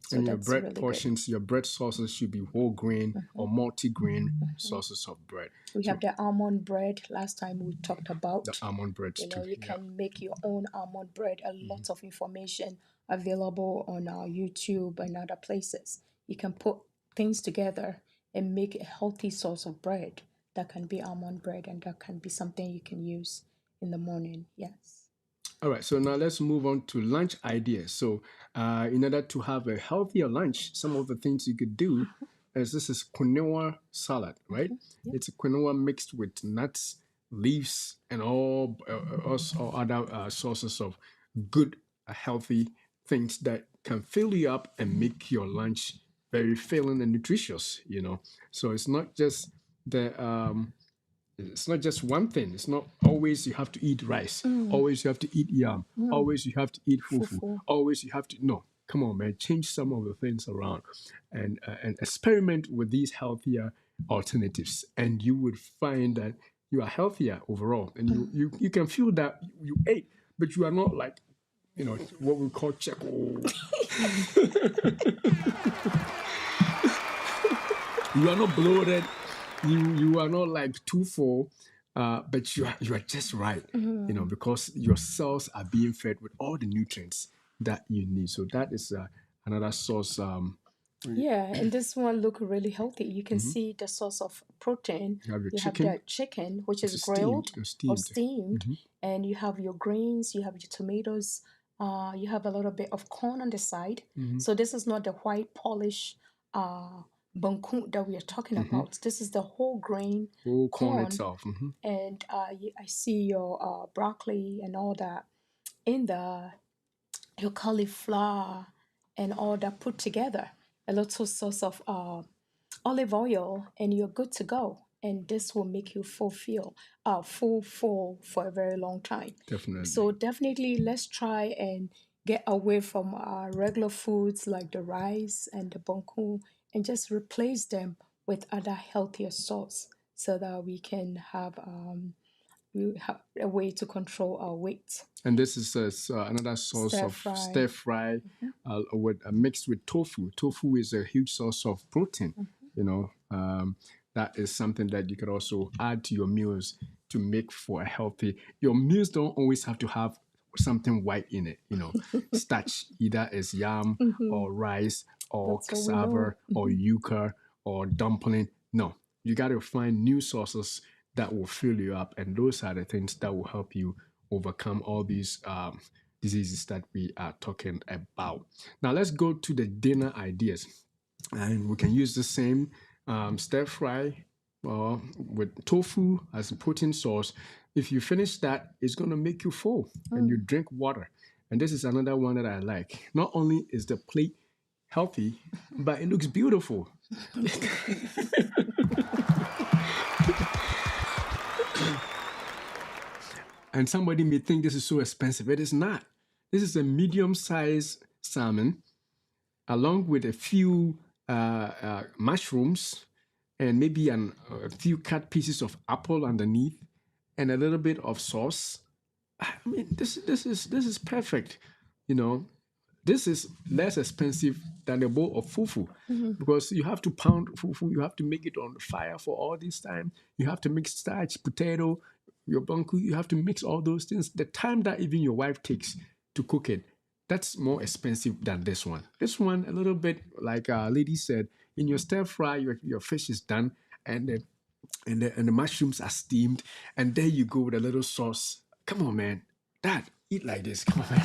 B: So
A: And your
B: that's
A: bread
B: really good.
A: portions, your bread sauces should be whole grain or multi-grain sources of bread.
B: We
A: So
B: have the almond bread last time we talked
A: the
B: about.
A: almond breads
B: You know,
A: too.
B: you
A: Yeah.
B: can make your own almond bread. A lot of information available on our YouTube and other places. You can put things together and make a healthy source of bread that can be almond bread, and that can be something you can use in the morning. Yes.
A: All right. So now let's move on to lunch ideas. So in order to have a healthier lunch, some of the things you could do is this is quinoa salad, right?
B: Yep.
A: It's a quinoa mixed with nuts, leaves, and all other sources of good, healthy things that can fill you up and make your lunch very filling and nutritious. So it's not just one thing. It's not always you have to eat rice.
B: Mm,
A: Always you have to eat yam.
B: mm,
A: Always you have to eat fufu.
B: fufu.
A: Always you have to no. Come on, man. Change some of the things around, and experiment with these healthier alternatives, and you would find that you are healthier overall, and you can feel that you ate, but you are not like what we call checo. You are not bloated. You are not like too full, but you are just right. Because your cells are being fed with all the nutrients that you need. So that is another source.
B: Yeah, and this one look really healthy. You can see the source of protein.
A: You have your
B: You have
A: chicken,
B: the chicken, which
A: which
B: is
A: is steamed.
B: grilled or
A: Steamed.
B: steamed, and you have your greens, you have your tomatoes, you have a little bit of corn on the side. So this is not the white polish bangkun that we are talking about. This is the whole grain
A: Whole corn
B: corn,
A: itself.
B: and I see your broccoli and all that in the your cauliflower and all that put together, a little source of olive oil, and you're good to go. And this will make you full for a very long time.
A: Definitely.
B: So definitely, let's try and get away from regular foods like the rice and the bangkun, and just replace them with other healthier source, so that we have a way to control our weight.
A: And this is another source
B: Stir
A: of
B: fry.
A: stir fry mixed with tofu. Tofu is a huge source of protein. You know, that is something that you could also add to your meals to make for a healthy. Your meals don't always have to have something white in it, starch, either it's yam or rice or
B: That's what we know.
A: cassava or yuca or dumpling. No, you got to find new sources that will fill you up, and those are the things that will help you overcome all these diseases that we are talking about. Now let's go to the dinner ideas, and we can use the same stir fry with tofu as a protein source. If you finish that, it's going to make you full, and you drink water. And this is another one that I like. Not only is the plate healthy, but it looks beautiful. And somebody may think this is so expensive. It is not. This is a medium-sized salmon, along with a few mushrooms and maybe a few cut pieces of apple underneath and a little bit of sauce. I mean, this is perfect. You know, this is less expensive than a bowl of fufu because you have to pound fufu, you have to make it on the fire for all this time. You have to mix starch, potato, your banku, you have to mix all those things. The time that even your wife takes to cook it, that's more expensive than this one. This one, a little bit like our lady said, in your stir fry, your fish is done, and the mushrooms are steamed, and there you go with a little sauce. Come on, man, Dad, eat like this. Come on, man.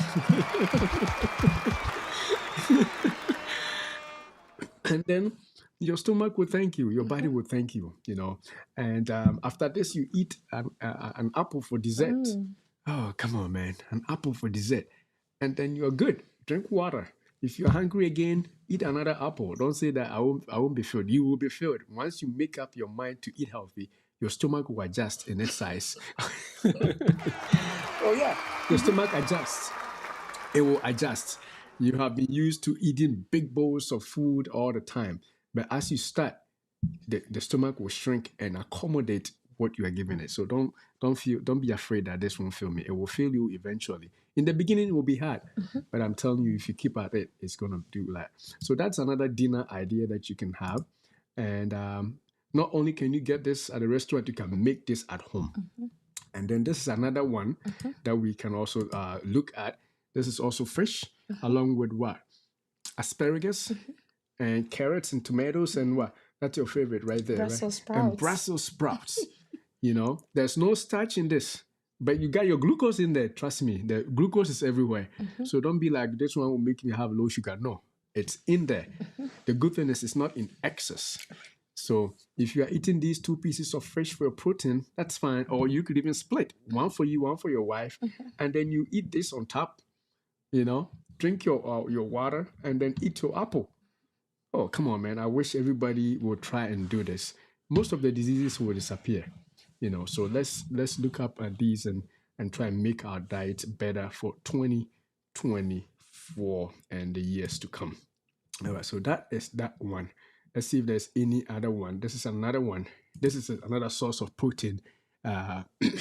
A: And then your stomach will thank you, your body will thank you, And after this, you eat an apple for dessert. Oh, come on, man, an apple for dessert, and then you're good. Drink water. If you're hungry again, eat another apple. Don't say that I won't be filled. You will be filled. Once you make up your mind to eat healthy, your stomach will adjust in its size. Oh yeah, your stomach adjusts. It will adjust. You have been used to eating big bowls of food all the time, but as you start, the stomach will shrink and accommodate what you are giving it. So don't be afraid that this won't fill me. It will fill you eventually. In the beginning, it will be hard, but I'm telling you, if you keep at it, it's gonna do that. So that's another dinner idea that you can have, and not only can you get this at a restaurant, you can make this at home. And then this is another one that we can also look at. This is also fish, along with what? Asparagus and carrots and tomatoes and what? That's your favorite right there,
B: Brussels
A: right? And
B: sprouts.
A: Brussels sprouts. There's no starch in this, but you got your glucose in there. Trust me, the glucose is everywhere. So don't be like, this one will make me have low sugar. No, it's in there. The good thing is it's not in excess. So if you are eating these two pieces of fish for your protein, that's fine. Or you could even split, one for you, one for your wife, and then you eat this on top. Drink your water and then eat your apple. Oh, come on, man. I wish everybody would try and do this. Most of the diseases will disappear. So let's look up at these and try and make our diet better for 2024 and the years to come. All right, so that is that one. Let's see if there's any other one. This is another one. This is another source of protein,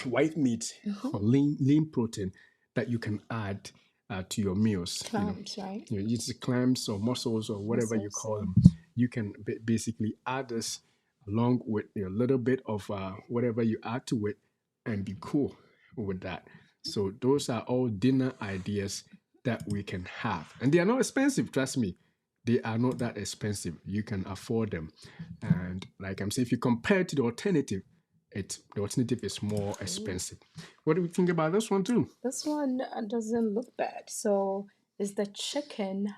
A: white meat or lean protein that you can add to your meals.
B: Clams, right?
A: It's clams or mussels or whatever you call them. You can basically add this along with a little bit of whatever you add to it and be cool with that. So those are all dinner ideas that we can have. And they are not expensive, trust me. They are not that expensive. You can afford them. And like I'm saying, if you compare to the alternative is more expensive. What do we think about this one too?
B: This one doesn't look bad. So it's the chicken,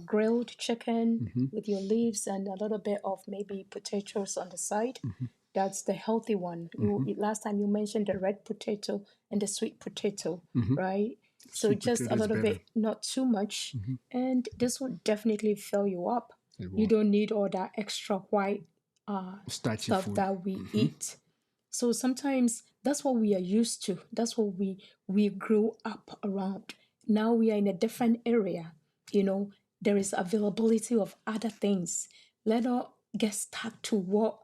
B: grilled chicken with your leaves and a little bit of maybe potatoes on the side. That's the healthy one. Last time you mentioned the red potato and the sweet potato, right? So
A: Sweet
B: just a
A: potato is
B: little
A: better.
B: bit, not too much. And this will definitely fill you up.
A: It
B: You
A: will.
B: don't need all that extra white
A: Starchy
B: stuff
A: food.
B: that we eat. So sometimes that's what we are used to. That's what we grew up around. Now we are in a different area. There is availability of other things. Let us get stuck to what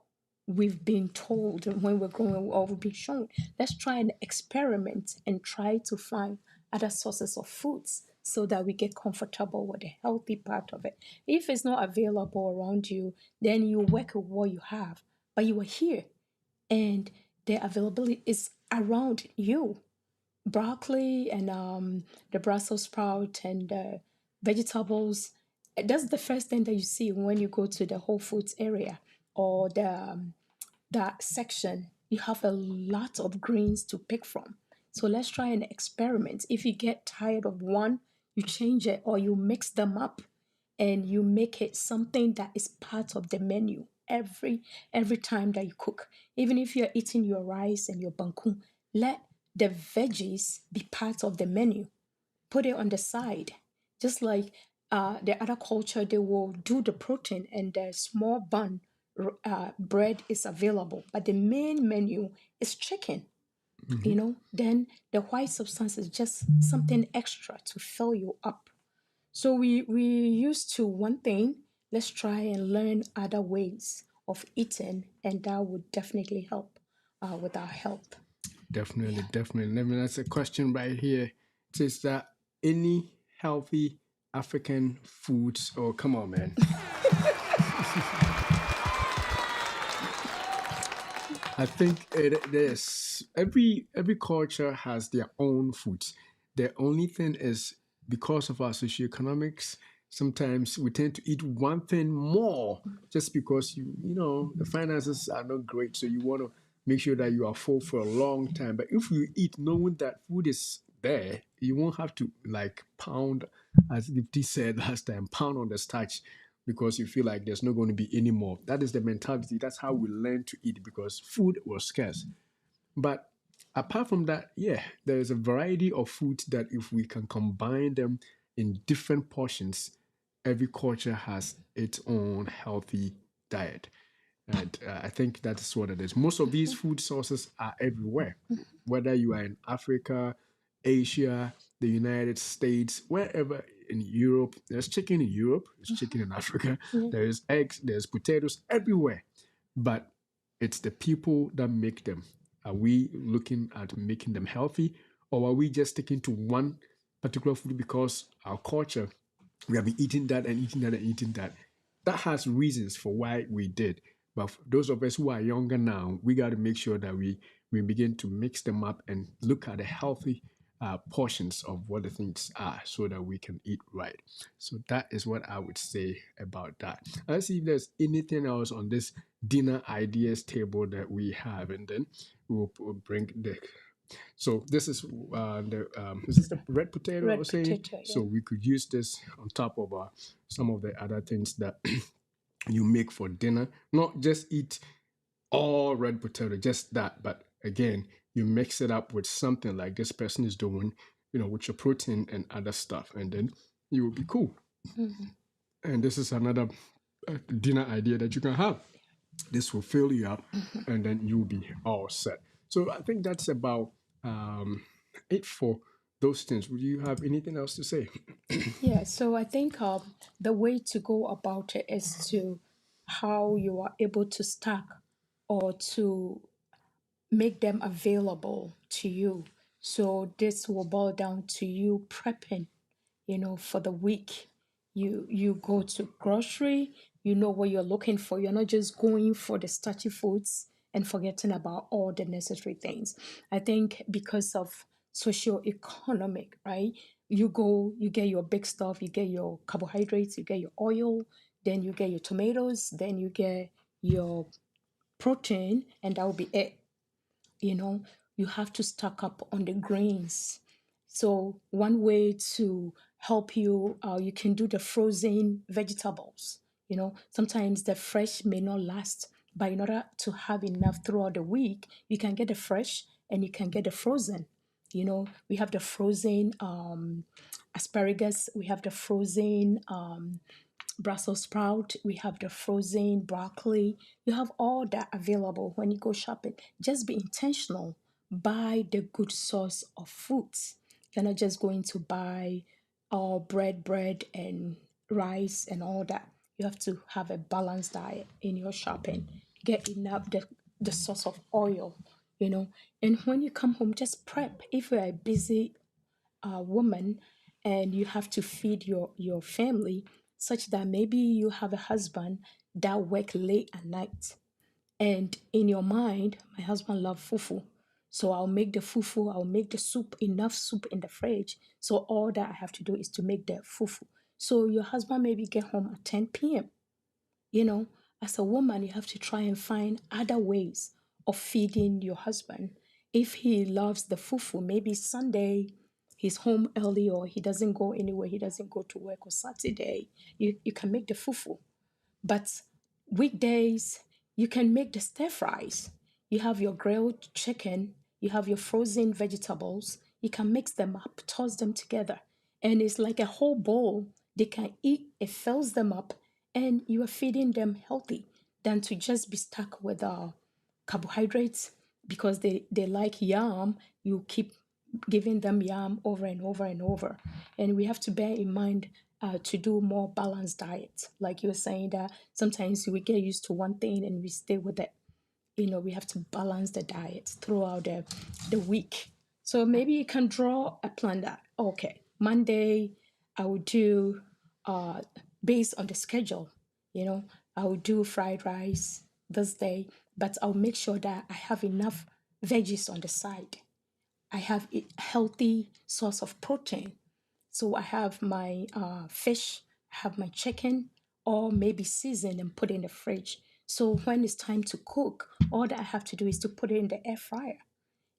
B: we've been told when we're growing or we've been shown. Let's try and experiment and try to find other sources of foods so that we get comfortable with the healthy part of it. If it's not available around you, then you work with what you have. But you are here and the availability is around you. broccoli and the Brussels sprout and vegetables. That's the first thing that you see when you go to the Whole Foods area or that section. You have a lot of greens to pick from. So let's try an experiment. If you get tired of one, you change it or you mix them up and you make it something that is part of the menu every time that you cook. Even if you're eating your rice and your bangkun, let the veggies be part of the menu. Put it on the side. Just like the other culture, they will do the protein and the small bun bread is available, but the main menu is chicken.
A: Hmm.
B: Then the white substance is just something extra to fill you up. So we used to one thing. Let's try and learn other ways of eating, and that would definitely help with our health.
A: Definitely,
B: Yeah.
A: definitely. I mean, that's a question right here. It says that any healthy African foods. Oh, come on, man. I think there's every culture has their own foods. The only thing is because of our socioeconomics, sometimes we tend to eat one thing more just because the finances are not great, so you want to make sure that you are full for a long time. But if you eat knowing that food is there, you won't have to like pound, as Gifty said last time, pound on the starch because you feel like there's not going to be any more. That is the mentality. That's how we learn to eat because food was scarce. But apart from that, yeah, there is a variety of foods that if we can combine them in different portions, every culture has its own healthy diet. And I think that's what it is. Most of these food sources are everywhere, whether you are in Africa, Asia, the United States, wherever in Europe. There's chicken in Europe, there's chicken in Africa,
B: Yeah.
A: there's eggs, there's potatoes everywhere. But it's the people that make them. Are we looking at making them healthy, or are we just sticking to one particular food because our culture, we have been eating that and eating that and eating that? That has reasons for why we did. But for those of us who are younger now, we got to make sure that we begin to mix them up and look at the healthy portions of what the things are so that we can eat right. So that is what I would say about that. Let's see if there's anything else on this dinner ideas table that we have, and then we'll bring the. So this is this is the red potato I
B: Red
A: was saying.
B: potato,
A: So
B: yeah.
A: we could use this on top of some of the other things that you make for dinner. Not just eat all red potato, just that. But again, you mix it up with something like this person is doing, with your protein and other stuff, and then you will be cool.
B: Mhm.
A: And this is another dinner idea that you can have. This will fill you up, and then you'll be all set. So I think that's about it for those things. Would you have anything else to say?
B: Yeah, so I think the way to go about it is to how you are able to stack or to make them available to you. So this will boil down to you prepping, for the week. You go to grocery, you know what you're looking for. You're not just going for the starchy foods and forgetting about all the necessary things. I think because of socio-economic, right? You go, you get your big stuff, you get your carbohydrates, you get your oil, then you get your tomatoes, then you get your protein, and that will be it. you know you have to stock up on the grains. So one way to help you, you can do the frozen vegetables. Sometimes the fresh may not last, but in order to have enough throughout the week, you can get the fresh and you can get the frozen. We have the frozen asparagus, we have the frozen Brussels sprout, we have the frozen broccoli. You have all that available when you go shopping. Just be intentional. Buy the good source of foods. You're not just going to buy all bread, and rice and all that. You have to have a balanced diet in your shopping. Get enough the source of oil, you know. And when you come home, just prep. If you're a busy woman and you have to feed your family, such that maybe you have a husband that work late at night, and in your mind, my husband love fufu, So I'll make the fufu, I'll make the soup, enough soup in the fridge. So all that I have to do is to make the fufu. So your husband maybe get home at 10 p.m. You know, as a woman, you have to try and find other ways of feeding your husband. If he loves the fufu, maybe Sunday he's home early or he doesn't go anywhere, he doesn't go to work, or Saturday, you can make the fufu. But weekdays, you can make the stir fries. You have your grilled chicken, you have your frozen vegetables. You can mix them up, toss them together, and it's like a whole bowl. They can eat, it fills them up, and you are feeding them healthy than to just be stuck with carbohydrates because they like yam. You keep giving them yam over and over and over. And we have to bear in mind to do more balanced diet. Like you were saying, that sometimes we get used to one thing and we stay with it. You know, we have to balance the diet throughout the week. So maybe you can draw a plan that, okay, Monday I will do uh, based on the schedule, you know, I will do fried rice this day, but I'll make sure that I have enough veggies on the side. I have a healthy source of protein. So I have my fish, I have my chicken, or maybe seasoned and put in the fridge. So when it's time to cook, all that I have to do is to put it in the air fryer.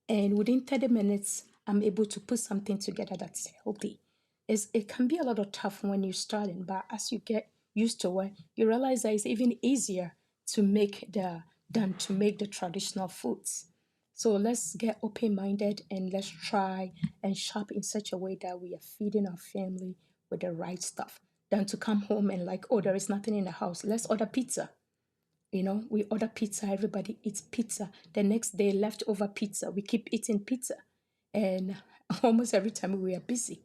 B: And within 30 minutes, I'm able to put something together that's healthy. It can be a lot of tough when you're starting, but as you get used to it, you realize that it's even easier to make than to make the traditional foods. So let's get open-minded and let's try and shop in such a way that we are feeding our family with the right stuff. Than to come home and like, oh, there is nothing in the house. Let's order pizza. You know, we order pizza, everybody eats pizza. The next day, leftover pizza, we keep eating pizza. And almost every time we are busy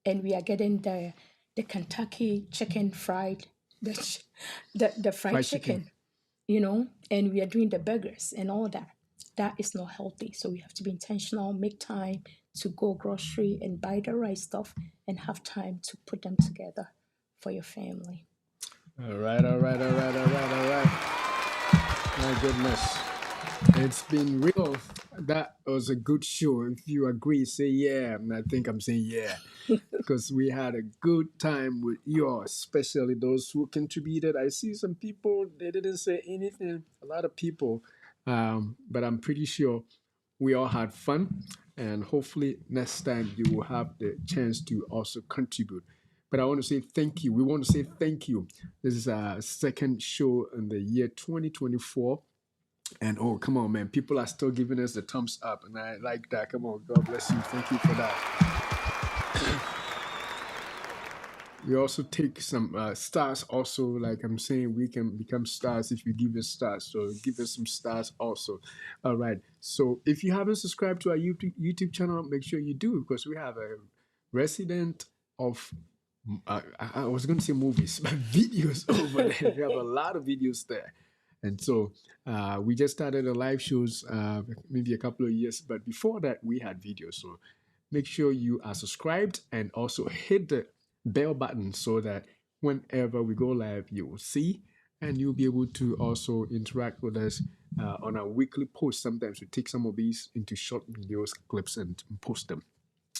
B: and we are getting the Kentucky chicken fried, the fried
A: Fried chicken.
B: chicken, you know, and we are doing the burgers and all that. That is not healthy. So we have to be intentional, make time to go grocery and buy the right stuff and have time to put them together for your family.
A: All right, all right, all right, all right, all right. My goodness. It's been real. That was a good show. If you agree, say yeah. And I think I'm saying yeah. Because we had a good time with you, especially those who contributed. I see some people, they didn't say anything. A lot of people. But I'm pretty sure we all had fun. And hopefully next time you will have the chance to also contribute. But I want to say thank you. We want to say thank you. This is our second show in the year 2024. And oh, come on, man. People are still giving us the thumbs up. And I like that. Come on. God bless you. Thank you for that. We also take some stars. Also, like I'm saying, we can become stars if you give us stars. So give us some stars also. All right. So if you haven't subscribed to our YouTube channel, make sure you do because we have a resident of I was going to say movies, but videos over there. We have a lot of videos there. And so we just started the live shows maybe a couple of years, but before that, we had videos. So make sure you are subscribed and also hit the bell button so that whenever we go live, you will see and you'll be able to also interact with us on our weekly posts. Sometimes we take some of these into short videos, clips, and post them.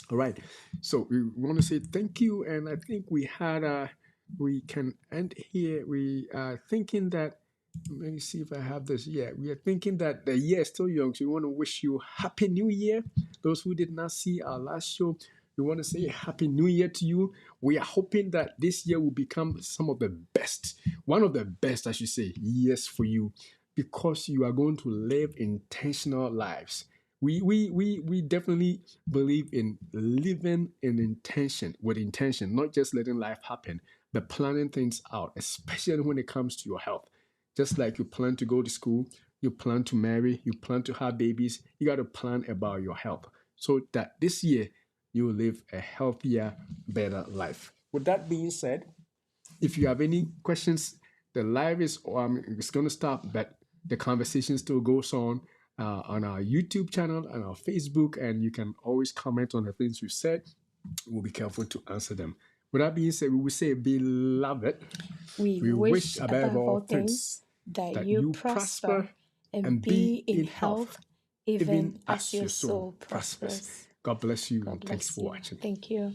A: All right. So we want to say thank you, and I think we can end here. We are thinking that. Let me see if I have this. Yeah, we are thinking that the year is still young, so we want to wish you happy New Year. Those who did not see our last show, we want to say happy New Year to you. We are hoping that this year will become some of the best, one of the best, I should say, years for you, because you are going to live intentional lives. We definitely believe in living in intention, with intention, not just letting life happen, but planning things out, especially when it comes to your health. Just like you plan to go to school, you plan to marry, you plan to have babies, you got to plan about your health so that this year you will live a healthier, better life. With that being said, if you have any questions, the live is it's going to stop, but the conversation still goes on our YouTube channel and our Facebook, and you can always comment on the things we said. We'll be careful to answer them. With that being said, we will say, beloved,
B: We
A: we wish
B: wish
A: above
B: above
A: all
B: all
A: things
B: things that
A: that
B: you
A: you prosper
B: prosper and
A: and be
B: be in
A: in health
B: health even
A: even
B: as
A: as
B: your
A: your soul
B: soul
A: prospers.
B: prospers.
A: God bless you
B: God
A: and thanks
B: bless
A: for
B: you.
A: watching.
B: Thank you.